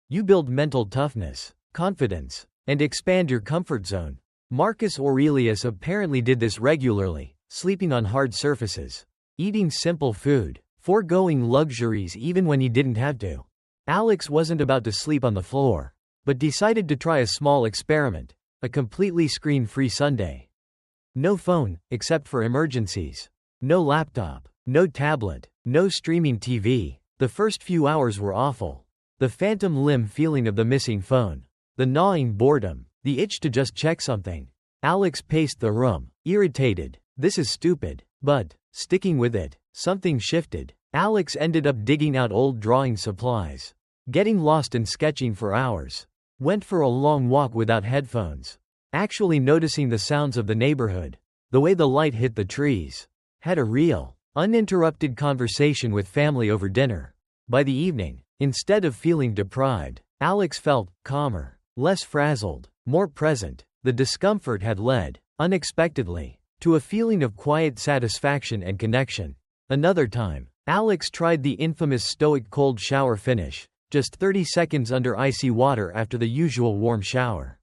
You build mental toughness, confidence, and expand your comfort zone. Marcus Aurelius apparently did this regularly, sleeping on hard surfaces, eating simple food, foregoing luxuries even when he didn't have to. Alex wasn't about to sleep on the floor, but decided to try a small experiment, a completely screen-free Sunday. No phone, except for emergencies. No laptop, no tablet, no streaming TV. The first few hours were awful. The phantom limb feeling of the missing phone. The gnawing boredom. The itch to just check something. Alex paced the room, irritated. This is stupid. But, sticking with it, something shifted. Alex ended up digging out old drawing supplies. Getting lost and sketching for hours. Went for a long walk without headphones. Actually noticing the sounds of the neighborhood. The way the light hit the trees. Had a real, uninterrupted conversation with family over dinner. By the evening, instead of feeling deprived, Alex felt calmer, less frazzled, more present. The discomfort had led, unexpectedly, to a feeling of quiet satisfaction and connection. Another time, Alex tried the infamous stoic cold shower finish, just 30 seconds under icy water after the usual warm shower.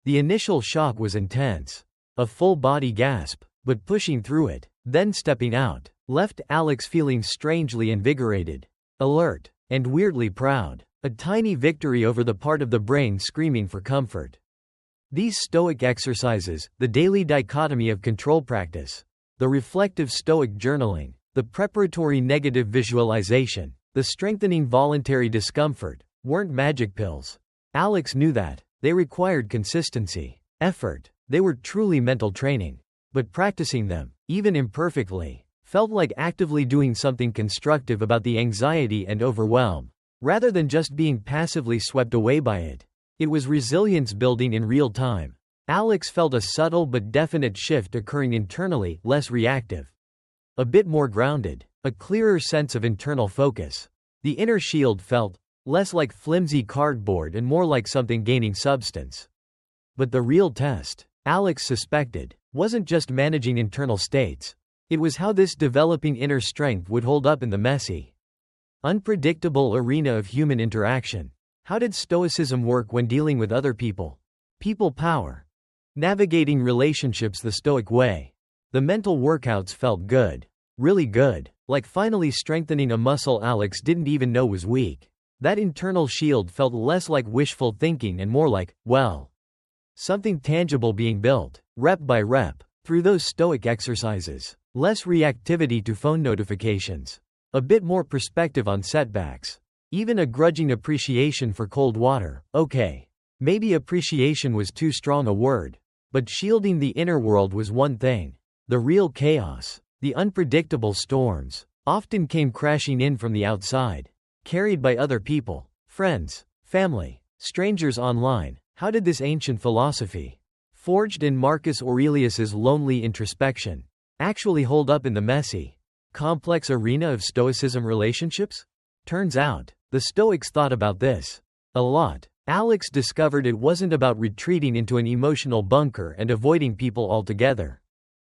The initial shock was intense. A full-body gasp, but pushing through it, then stepping out, left Alex feeling strangely invigorated, alert, and weirdly proud. A tiny victory over the part of the brain screaming for comfort. These stoic exercises, the daily dichotomy of control practice, the reflective stoic journaling, the preparatory negative visualization, the strengthening voluntary discomfort, weren't magic pills. Alex knew that. They required consistency, effort. They were truly mental training. But practicing them, even imperfectly, felt like actively doing something constructive about the anxiety and overwhelm, rather than just being passively swept away by it. It was resilience building in real time. Alex felt a subtle but definite shift occurring internally, less reactive. A bit more grounded, a clearer sense of internal focus. The inner shield felt less like flimsy cardboard and more like something gaining substance. But the real test, Alex suspected, wasn't just managing internal states. It was how this developing inner strength would hold up in the messy, unpredictable arena of human interaction. How did Stoicism work when dealing with other people? People power. Navigating relationships the Stoic way. The mental workouts felt good. Really good. Like finally strengthening a muscle Alex didn't even know was weak. That internal shield felt less like wishful thinking and more like, well, something tangible being built, rep by rep, through those Stoic exercises. Less reactivity to phone notifications. A bit more perspective on setbacks. Even a grudging appreciation for cold water. Okay. Maybe appreciation was too strong a word. But shielding the inner world was one thing. The real chaos, the unpredictable storms, often came crashing in from the outside. Carried by other people, friends, family, strangers online. How did this ancient philosophy, forged in Marcus Aurelius's lonely introspection, actually hold up in the messy, complex arena of Stoicism relationships? Turns out, the Stoics thought about this a lot. Alex discovered it wasn't about retreating into an emotional bunker and avoiding people altogether.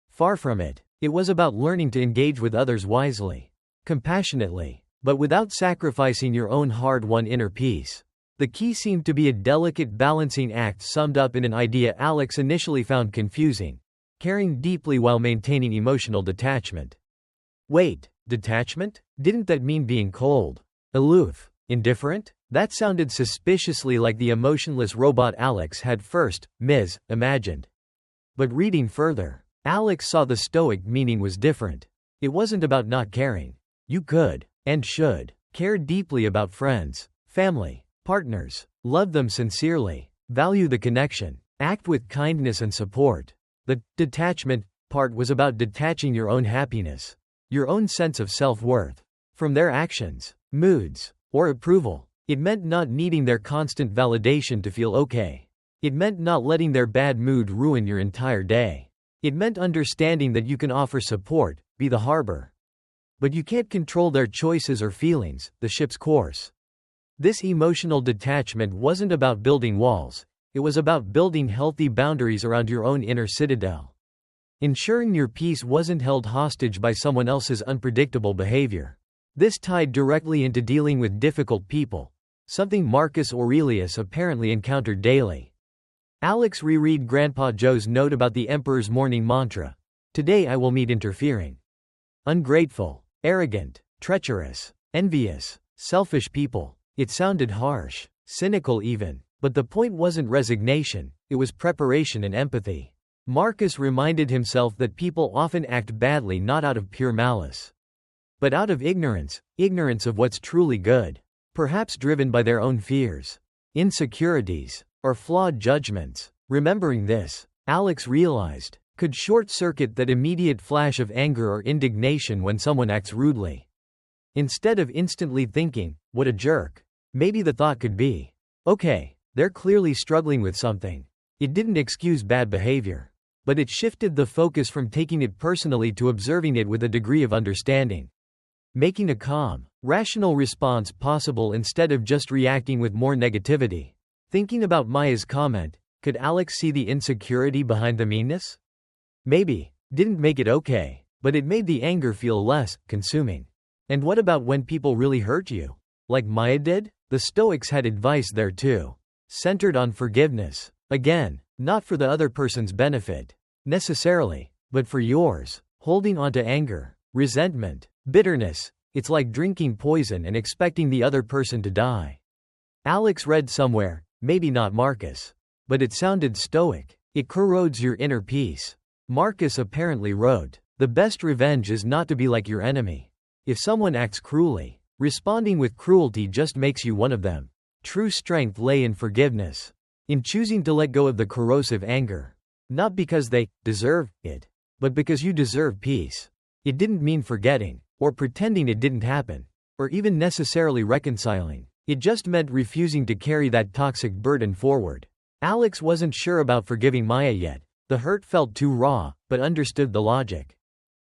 Far from it. It was about learning to engage with others wisely, compassionately, but without sacrificing your own hard-won inner peace. The key seemed to be a delicate balancing act summed up in an idea Alex initially found confusing: caring deeply while maintaining emotional detachment. Wait, detachment? Didn't that mean being cold, aloof, indifferent? That sounded suspiciously like the emotionless robot Alex had first imagined. But reading further, Alex saw the Stoic meaning was different. It wasn't about not caring. You could, and should, care deeply about friends, family, partners, love them sincerely, value the connection, act with kindness and support. The detachment part was about detaching your own happiness, your own sense of self-worth, from their actions, moods, or approval. It meant not needing their constant validation to feel okay. It meant not letting their bad mood ruin your entire day. It meant understanding that you can offer support, be the harbor. But you can't control their choices or feelings, the ship's course. This emotional detachment wasn't about building walls, it was about building healthy boundaries around your own inner citadel. Ensuring your peace wasn't held hostage by someone else's unpredictable behavior. This tied directly into dealing with difficult people, something Marcus Aurelius apparently encountered daily. Alex reread Grandpa Joe's note about the Emperor's morning mantra. Today I will meet interfering, ungrateful, arrogant, treacherous, envious, selfish people. It sounded harsh, cynical even, but the point wasn't resignation, it was preparation and empathy. Marcus reminded himself that people often act badly not out of pure malice, but out of ignorance of what's truly good, perhaps driven by their own fears, insecurities, or flawed judgments. Remembering this, Alex realized, could short-circuit that immediate flash of anger or indignation when someone acts rudely. Instead of instantly thinking, what a jerk, maybe the thought could be, okay, they're clearly struggling with something. It didn't excuse bad behavior, but it shifted the focus from taking it personally to observing it with a degree of understanding. Making a calm, rational response possible instead of just reacting with more negativity. Thinking about Maya's comment, could Alex see the insecurity behind the meanness? Maybe. Didn't make it okay, but it made the anger feel less consuming. And what about when people really hurt you? Like Maya did? The Stoics had advice there too. Centered on forgiveness. Again, not for the other person's benefit, necessarily, but for yours. Holding on to anger, resentment, bitterness, it's like drinking poison and expecting the other person to die. Alex read somewhere, maybe not Marcus, but it sounded stoic. It corrodes your inner peace. Marcus apparently wrote, the best revenge is not to be like your enemy. If someone acts cruelly, responding with cruelty just makes you one of them. True strength lay in forgiveness, in choosing to let go of the corrosive anger. Not because they deserve it, but because you deserve peace. It didn't mean forgetting, or pretending it didn't happen, or even necessarily reconciling. It just meant refusing to carry that toxic burden forward. Alex wasn't sure about forgiving Maya yet. The hurt felt too raw, but understood the logic.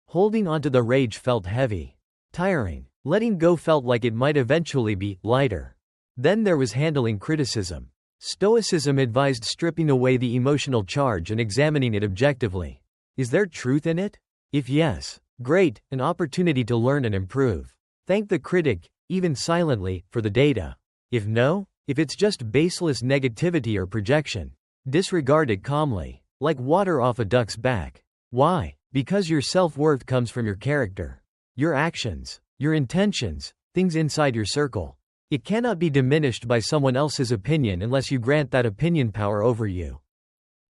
Holding onto the rage felt heavy, tiring. Letting go felt like it might eventually be lighter. Then there was handling criticism. Stoicism advised stripping away the emotional charge and examining it objectively. Is there truth in it? If yes, great, an opportunity to learn and improve. Thank the critic, even silently, for the data. If no, if it's just baseless negativity or projection, disregard it calmly, like water off a duck's back. Why? Because your self-worth comes from your character, your actions, your intentions, things inside your circle. It cannot be diminished by someone else's opinion unless you grant that opinion power over you.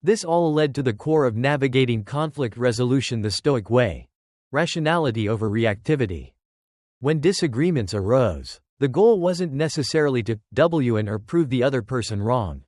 This all led to the core of navigating conflict resolution the Stoic way. Rationality over reactivity. When disagreements arose, the goal wasn't necessarily to win or prove the other person wrong.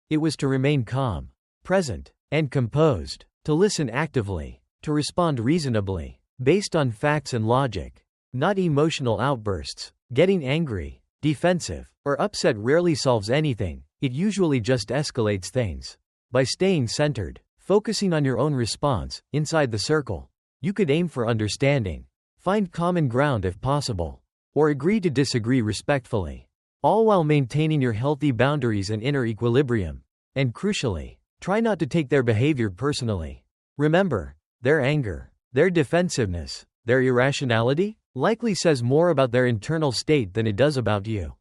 It was to remain calm, present, and composed, to listen actively, to respond reasonably, based on facts and logic, not emotional outbursts. Getting angry, defensive, or upset rarely solves anything, it usually just escalates things. By staying centered, focusing on your own response, inside the circle, you could aim for understanding, find common ground if possible, or agree to disagree respectfully, all while maintaining your healthy boundaries and inner equilibrium. And crucially, try not to take their behavior personally. Remember, their anger, their defensiveness, their irrationality, likely says more about their internal state than it does about you.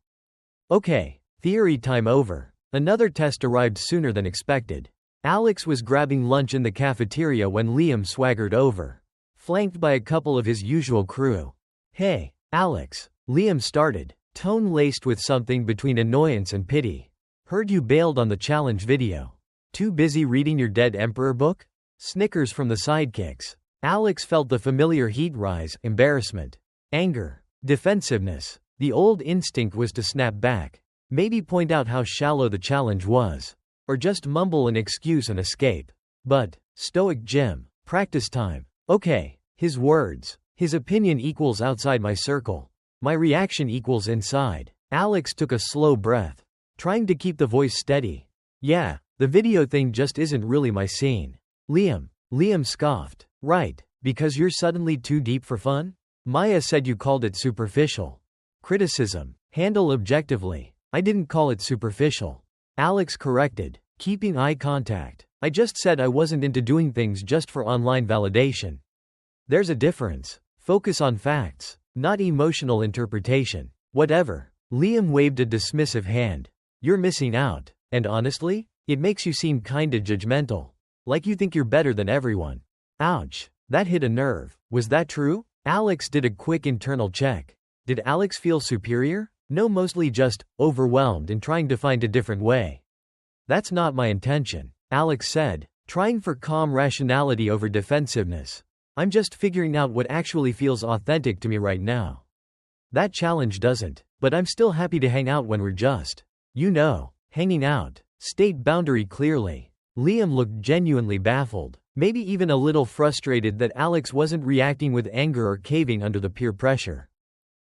Okay, theory time over. Another test arrived sooner than expected. Alex was grabbing lunch in the cafeteria when Liam swaggered over, flanked by a couple of his usual crew. Hey, Alex, Liam started, tone laced with something between annoyance and pity. Heard you bailed on the challenge video. Too busy reading your Dead Emperor book? Snickers from the sidekicks. Alex felt the familiar heat rise, embarrassment, anger, defensiveness. The old instinct was to snap back, maybe point out how shallow the challenge was, or just mumble an excuse and escape. But, Stoic Jim, practice time. Okay, his words, his opinion equals outside my circle. My reaction equals inside. Alex took a slow breath, trying to keep the voice steady. Yeah, the video thing just isn't really my scene. Liam scoffed. Right, because you're suddenly too deep for fun? Maya said you called it superficial. Criticism, Handle objectively. I didn't call it superficial. Alex corrected, keeping eye contact. I just said I wasn't into doing things just for online validation. There's a difference. Focus on facts, not emotional interpretation. Whatever. Liam waved a dismissive hand. You're missing out. And honestly, it makes you seem kinda judgmental. Like you think you're better than everyone. Ouch. That hit a nerve. Was that true? Alex did a quick internal check. Did Alex feel superior? No, mostly just overwhelmed and trying to find a different way. That's not my intention, Alex said, trying for calm rationality over defensiveness. I'm just figuring out what actually feels authentic to me right now. That challenge doesn't, but I'm still happy to hang out when we're just, hanging out. State boundary clearly. Liam looked genuinely baffled, maybe even a little frustrated that Alex wasn't reacting with anger or caving under the peer pressure.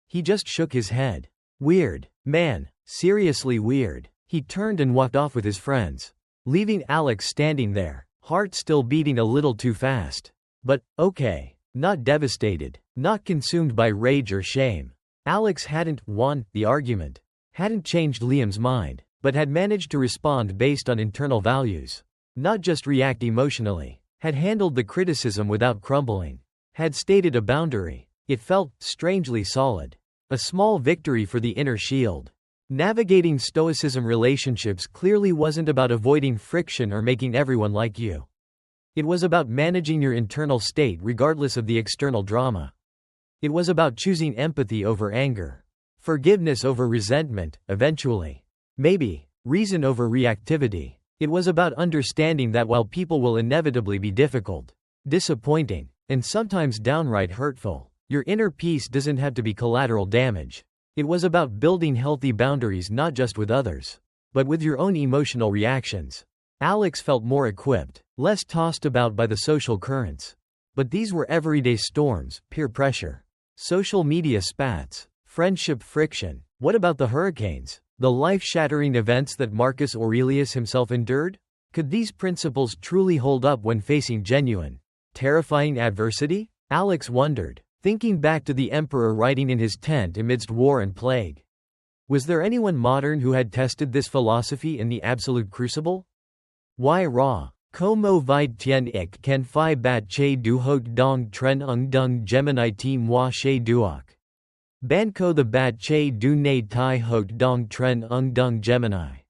He just shook his head. Weird, man, seriously weird. He turned and walked off with his friends, leaving Alex standing there, heart still beating a little too fast. But, okay, not devastated, not consumed by rage or shame. Alex hadn't won the argument, hadn't changed Liam's mind, but had managed to respond based on internal values. Not just react emotionally, had handled the criticism without crumbling, had stated a boundary. It felt strangely solid. A small victory for the inner shield. Navigating stoicism relationships clearly wasn't about avoiding friction or making everyone like you. It was about managing your internal state regardless of the external drama. It was about choosing empathy over anger, forgiveness over resentment, eventually. Maybe, reason over reactivity. It was about understanding that while people will inevitably be difficult, disappointing, and sometimes downright hurtful, your inner peace doesn't have to be collateral damage. It was about building healthy boundaries not just with others, but with your own emotional reactions. Alex felt more equipped, less tossed about by the social currents. But these were everyday storms, peer pressure, social media spats, friendship friction. What about the hurricanes? The life-shattering events that Marcus Aurelius himself endured? Could these principles truly hold up when facing genuine, terrifying adversity? Alex wondered, thinking back to the emperor writing in his tent amidst war and plague. Was there anyone modern who had tested this philosophy in the absolute crucible? Why ra? Como vide tien ik kan phi bat che du hot dong tren ung dung Gemini team wa she duok. Banco the bat che du ne tai hot dong tren ung dung Gemini.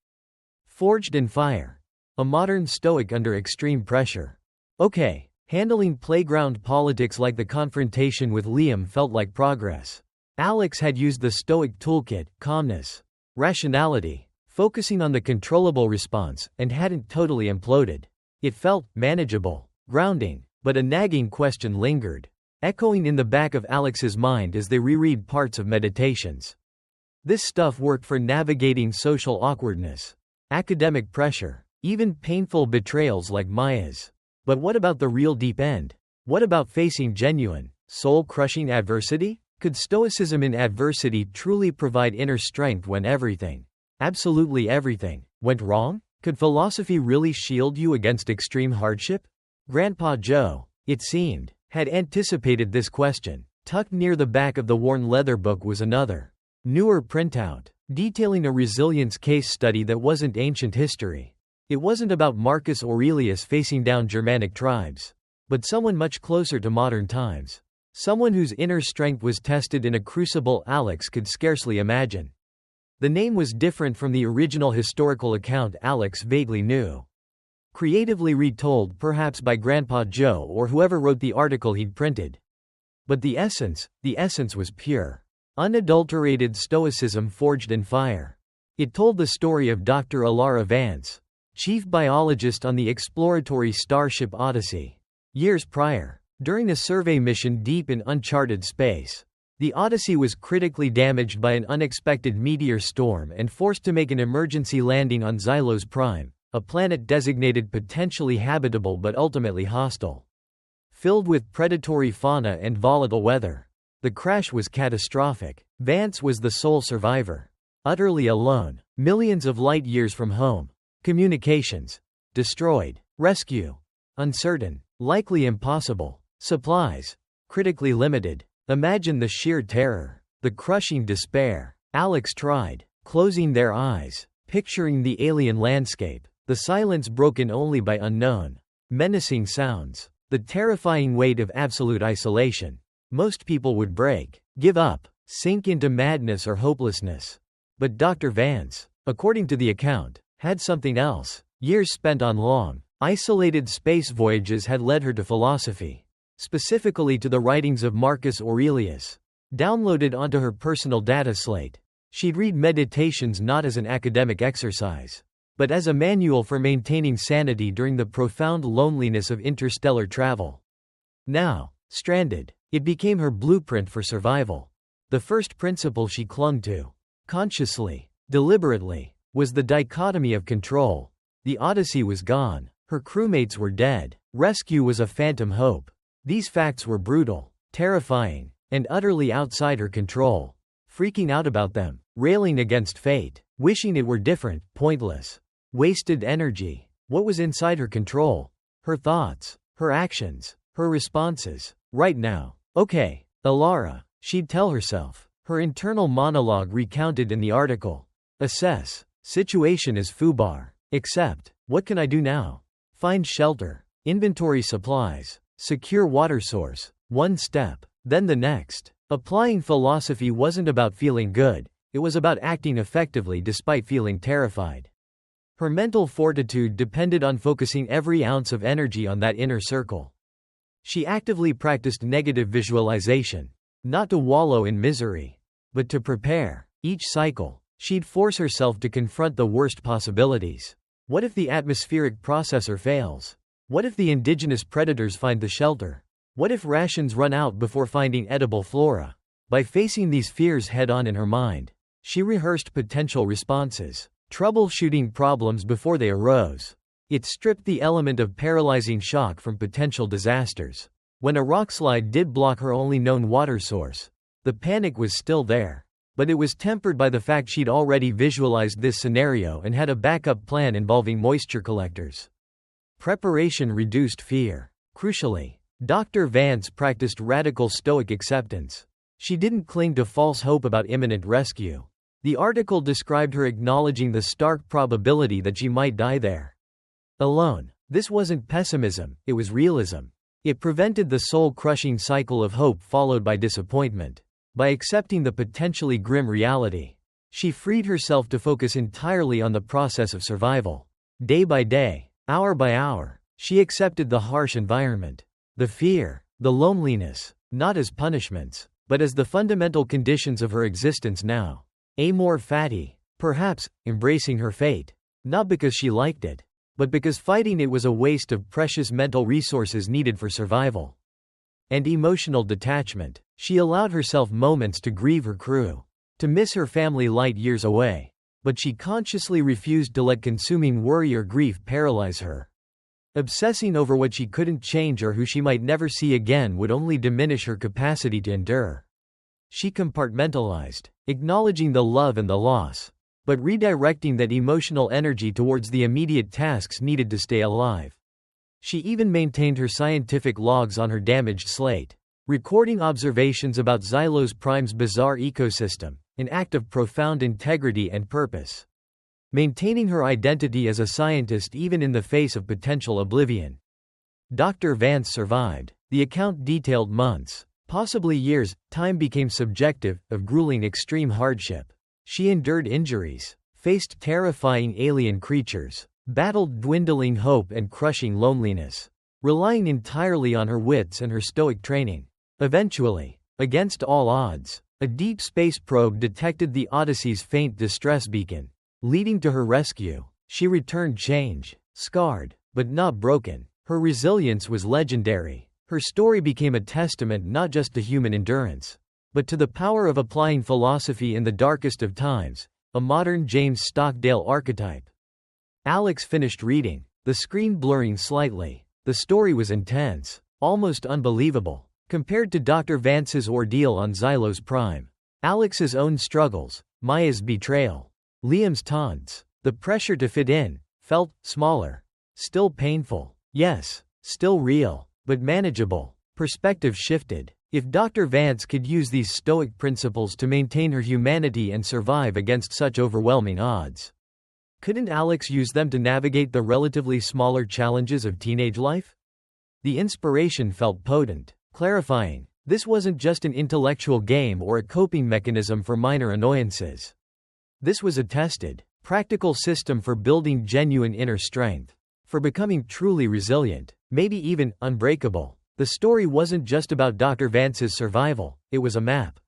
Forged in fire. A modern stoic under extreme pressure. Okay, handling playground politics like the confrontation with Liam felt like progress. Alex had used the stoic toolkit, calmness, rationality, focusing on the controllable response, and hadn't totally imploded. It felt manageable, grounding, but a nagging question lingered, echoing in the back of Alex's mind as they reread parts of Meditations. This stuff worked for navigating social awkwardness, academic pressure, even painful betrayals like Maya's. But what about the real deep end? What about facing genuine, soul-crushing adversity? Could stoicism in adversity truly provide inner strength when everything, absolutely everything, went wrong? Could philosophy really shield you against extreme hardship? Grandpa Joe, it seemed, had anticipated this question. Tucked near the back of the worn leather book was another, newer printout, detailing a resilience case study that wasn't ancient history. It wasn't about Marcus Aurelius facing down Germanic tribes, but someone much closer to modern times. Someone whose inner strength was tested in a crucible Alex could scarcely imagine. The name was different from the original historical account Alex vaguely knew. Creatively retold perhaps by Grandpa Joe or whoever wrote the article he'd printed. But the essence was pure, unadulterated stoicism forged in fire. It told the story of Dr. Alara Vance, chief biologist on the exploratory starship Odyssey. Years prior, during a survey mission deep in uncharted space, the Odyssey was critically damaged by an unexpected meteor storm and forced to make an emergency landing on Xylos Prime, a planet designated potentially habitable but ultimately hostile. Filled with predatory fauna and volatile weather, the crash was catastrophic. Vance was the sole survivor. Utterly alone, millions of light years from home. Communications destroyed. Rescue uncertain, likely impossible. Supplies critically limited. Imagine the sheer terror, the crushing despair. Alex tried, closing their eyes, picturing the alien landscape, the silence broken only by unknown, menacing sounds, the terrifying weight of absolute isolation. Most people would break, give up, sink into madness or hopelessness. But Dr. Vance, according to the account, had something else. Years spent on long, isolated space voyages had led her to philosophy, specifically to the writings of Marcus Aurelius. Downloaded onto her personal data slate, she'd read Meditations not as an academic exercise, but as a manual for maintaining sanity during the profound loneliness of interstellar travel. Now, stranded, it became her blueprint for survival. The first principle she clung to, consciously, deliberately, was the dichotomy of control. The Odyssey was gone, her crewmates were dead, rescue was a phantom hope. These facts were brutal, terrifying, and utterly outside her control. Freaking out about them, railing against fate, wishing it were different, pointless. Wasted energy. What was inside her control? Her thoughts, her actions, her responses. Right now. Okay, Alara, she'd tell herself. Her internal monologue recounted in the article. Assess. Situation is foobar. Accept. What can I do now? Find shelter. Inventory supplies. Secure water source. One step, then the next. Applying philosophy wasn't about feeling good, it was about acting effectively despite feeling terrified. Her mental fortitude depended on focusing every ounce of energy on that inner circle. She actively practiced negative visualization, not to wallow in misery, but to prepare. Each cycle, she'd force herself to confront the worst possibilities. What if the atmospheric processor fails? What if the indigenous predators find the shelter? What if rations run out before finding edible flora? By facing these fears head-on in her mind, she rehearsed potential responses, troubleshooting problems before they arose. It stripped the element of paralyzing shock from potential disasters. When a rockslide did block her only known water source, the panic was still there, but it was tempered by the fact she'd already visualized this scenario and had a backup plan involving moisture collectors. Preparation reduced fear. Crucially, Dr. Vance practiced radical stoic acceptance. She didn't cling to false hope about imminent rescue. The article described her acknowledging the stark probability that she might die there alone. This wasn't pessimism, it was realism. It prevented the soul-crushing cycle of hope followed by disappointment. By accepting the potentially grim reality, she freed herself to focus entirely on the process of survival. Day by day, hour by hour, she accepted the harsh environment, the fear, the loneliness, not as punishments, but as the fundamental conditions of her existence now. Amor fati, perhaps, embracing her fate, not because she liked it, but because fighting it was a waste of precious mental resources needed for survival. And emotional detachment, she allowed herself moments to grieve her crew, to miss her family light years away, but she consciously refused to let consuming worry or grief paralyze her. Obsessing over what she couldn't change or who she might never see again would only diminish her capacity to endure. She compartmentalized, acknowledging the love and the loss, but redirecting that emotional energy towards the immediate tasks needed to stay alive. She even maintained her scientific logs on her damaged slate, recording observations about Xylos Prime's bizarre ecosystem, an act of profound integrity and purpose. Maintaining her identity as a scientist even in the face of potential oblivion. Dr. Vance survived. The account detailed months, possibly years. Time became subjective, of grueling extreme hardship. She endured injuries, faced terrifying alien creatures, battled dwindling hope and crushing loneliness, relying entirely on her wits and her stoic training. Eventually, against all odds, a deep space probe detected the Odyssey's faint distress beacon. Leading to her rescue, she returned changed, scarred, but not broken. Her resilience was legendary. Her story became a testament not just to human endurance, but to the power of applying philosophy in the darkest of times, a modern James Stockdale archetype. Alex finished reading, the screen blurring slightly. The story was intense, almost unbelievable, compared to Dr. Vance's ordeal on Xylos Prime. Alex's own struggles, Maya's betrayal, Liam's taunts, the pressure to fit in, felt smaller. Still painful, yes, still real, but manageable. Perspective shifted. If Dr. Vance could use these Stoic principles to maintain her humanity and survive against such overwhelming odds, couldn't Alex use them to navigate the relatively smaller challenges of teenage life? The inspiration felt potent, clarifying. This wasn't just an intellectual game or a coping mechanism for minor annoyances. This was a tested, practical system for building genuine inner strength, for becoming truly resilient, maybe even unbreakable. The story wasn't just about Dr. Vance's survival, it was a map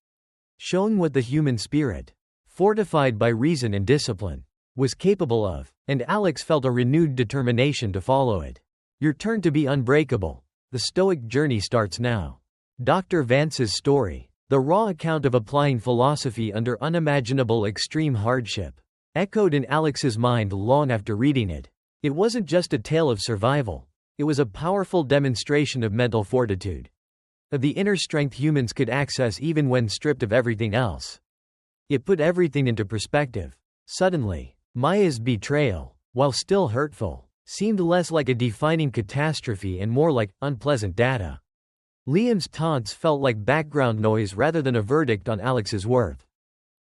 showing what the human spirit, fortified by reason and discipline, was capable of, and Alex felt a renewed determination to follow it. Your turn to be unbreakable. The Stoic journey starts now. Dr. Vance's story, the raw account of applying philosophy under unimaginable extreme hardship, echoed in Alex's mind long after reading it. It wasn't just a tale of survival, it was a powerful demonstration of mental fortitude, of the inner strength humans could access even when stripped of everything else. It put everything into perspective. Suddenly, Maya's betrayal, while still hurtful, seemed less like a defining catastrophe and more like unpleasant data. Liam's taunts felt like background noise rather than a verdict on Alex's worth.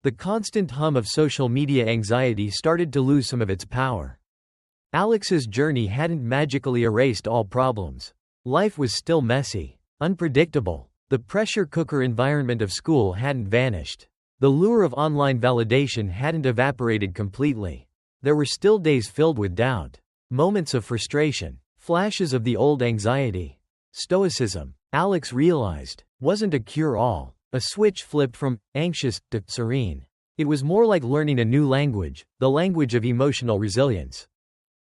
The constant hum of social media anxiety started to lose some of its power. Alex's journey hadn't magically erased all problems. Life was still messy, unpredictable. The pressure cooker environment of school hadn't vanished. The lure of online validation hadn't evaporated completely. There were still days filled with doubt, moments of frustration, flashes of the old anxiety. Stoicism, Alex realized, wasn't a cure-all, a switch flipped from anxious to serene. It was more like learning a new language, the language of emotional resilience.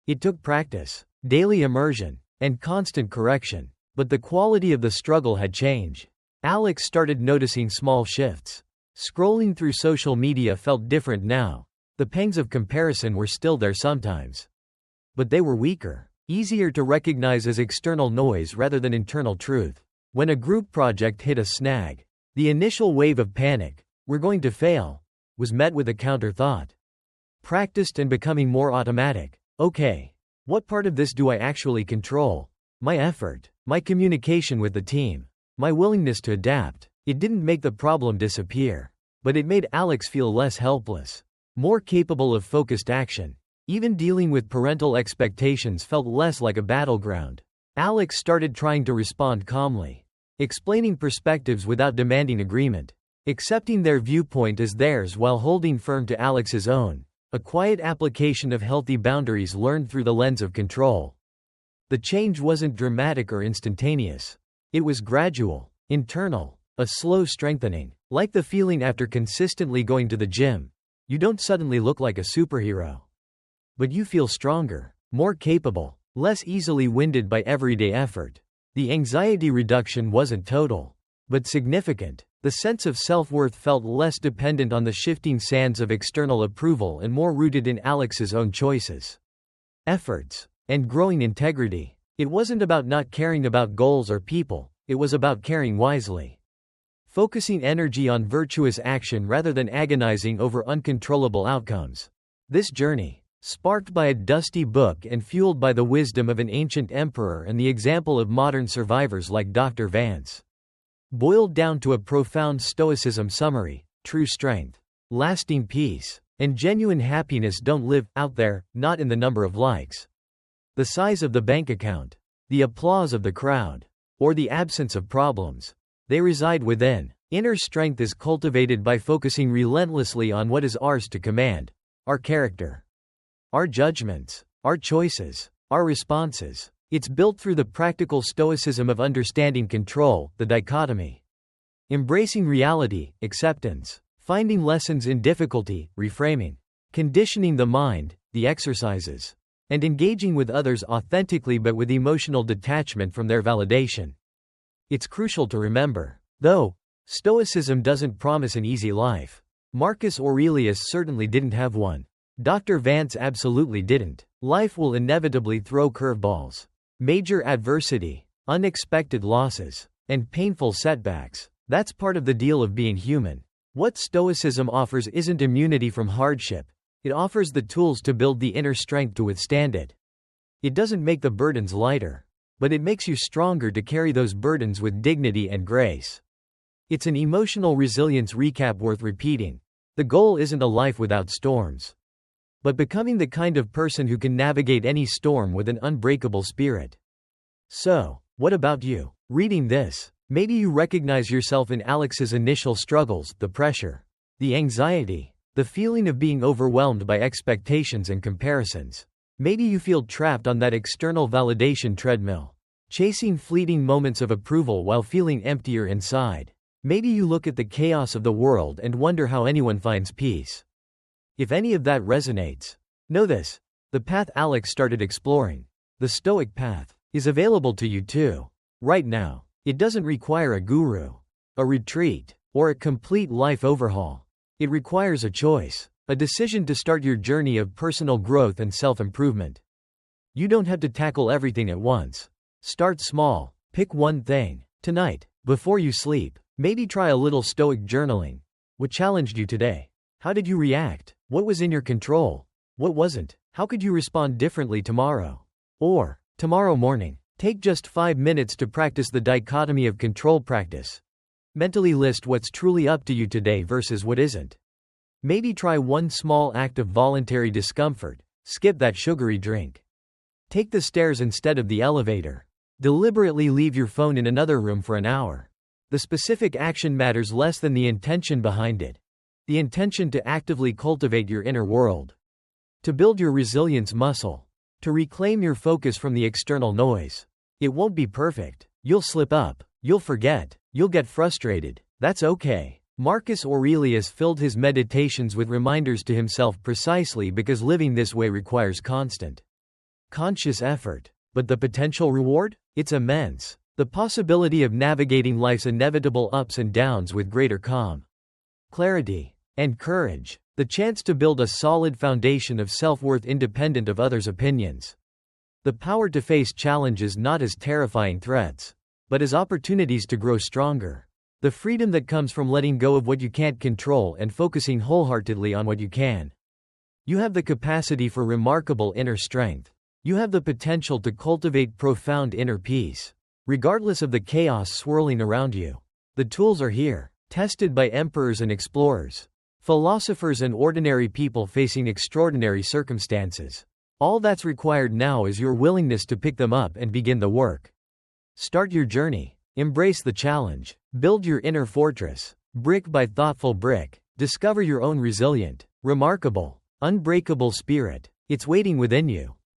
It took practice, daily immersion, and constant correction, but the quality of the struggle had changed. Alex started noticing small shifts. Scrolling through social media felt different now. The pangs of comparison were still there sometimes, but they were weaker, easier to recognize as external noise rather than internal truth. When a group project hit a snag, the initial wave of panic, "we're going to fail," was met with a counter-thought. Practiced and becoming more automatic. Okay, what part of this do I actually control? My effort, my communication with the team, my willingness to adapt. It didn't make the problem disappear, but it made Alex feel less helpless, more capable of focused action. Even dealing with parental expectations felt less like a battleground. Alex started trying to respond calmly, explaining perspectives without demanding agreement, accepting their viewpoint as theirs while holding firm to Alex's own, a quiet application of healthy boundaries learned through the lens of control. The change wasn't dramatic or instantaneous. It was gradual, internal, a slow strengthening, like the feeling after consistently going to the gym. You don't suddenly look like a superhero, but you feel stronger, more capable, less easily winded by everyday effort. The anxiety reduction wasn't total, but significant. The sense of self-worth felt less dependent on the shifting sands of external approval and more rooted in Alex's own choices, efforts, and growing integrity. It wasn't about not caring about goals or people, it was about caring wisely, focusing energy on virtuous action rather than agonizing over uncontrollable outcomes. This journey, sparked by a dusty book and fueled by the wisdom of an ancient emperor and the example of modern survivors like Dr. Vance, boiled down to a profound Stoicism summary: true strength, lasting peace, and genuine happiness don't live out there, not in the number of likes, the size of the bank account, the applause of the crowd, or the absence of problems. They reside within. Inner strength is cultivated by focusing relentlessly on what is ours to command: our character, our judgments, our choices, our responses. It's built through the practical stoicism of understanding control, the dichotomy, embracing reality, acceptance, finding lessons in difficulty, reframing, conditioning the mind, the exercises, and engaging with others authentically but with emotional detachment from their validation. It's crucial to remember, though, Stoicism doesn't promise an easy life. Marcus Aurelius certainly didn't have one. Dr. Vance absolutely didn't. Life will inevitably throw curveballs. Major adversity, unexpected losses, and painful setbacks. That's part of the deal of being human. What Stoicism offers isn't immunity from hardship. It offers the tools to build the inner strength to withstand it. It doesn't make the burdens lighter, but it makes you stronger to carry those burdens with dignity and grace. It's an emotional resilience recap worth repeating. The goal isn't a life without storms, but becoming the kind of person who can navigate any storm with an unbreakable spirit. So, what about you? Reading this, maybe you recognize yourself in Alex's initial struggles, the pressure, the anxiety, the feeling of being overwhelmed by expectations and comparisons. Maybe you feel trapped on that external validation treadmill, chasing fleeting moments of approval while feeling emptier inside. Maybe you look at the chaos of the world and wonder how anyone finds peace. If any of that resonates, know this: the path Alex started exploring, the Stoic path, is available to you too. Right now. It doesn't require a guru, a retreat, or a complete life overhaul. It requires a choice, a decision to start your journey of personal growth and self-improvement. You don't have to tackle everything at once. Start small, pick one thing. Tonight, before you sleep, maybe try a little Stoic journaling. What challenged you today? How did you react? What was in your control? What wasn't? How could you respond differently tomorrow? Or, tomorrow morning, take just 5 minutes to practice the dichotomy of control practice. Mentally list what's truly up to you today versus what isn't. Maybe try one small act of voluntary discomfort. Skip that sugary drink. Take the stairs instead of the elevator. Deliberately leave your phone in another room for an hour. The specific action matters less than the intention behind it. The intention to actively cultivate your inner world. To build your resilience muscle. To reclaim your focus from the external noise. It won't be perfect. You'll slip up. You'll forget. You'll get frustrated. That's okay. Marcus Aurelius filled his meditations with reminders to himself precisely because living this way requires constant, conscious effort. But the potential reward? It's immense. The possibility of navigating life's inevitable ups and downs with greater calm, clarity, and courage. The chance to build a solid foundation of self-worth independent of others' opinions. The power to face challenges not as terrifying threats, but as opportunities to grow stronger. The freedom that comes from letting go of what you can't control and focusing wholeheartedly on what you can. You have the capacity for remarkable inner strength. You have the potential to cultivate profound inner peace, regardless of the chaos swirling around you. The tools are here, tested by emperors and explorers, philosophers and ordinary people facing extraordinary circumstances. All that's required now is your willingness to pick them up and begin the work. Start your journey. Embrace the challenge. Build your inner fortress, brick by thoughtful brick. Discover your own resilient, remarkable, unbreakable spirit. It's waiting within you.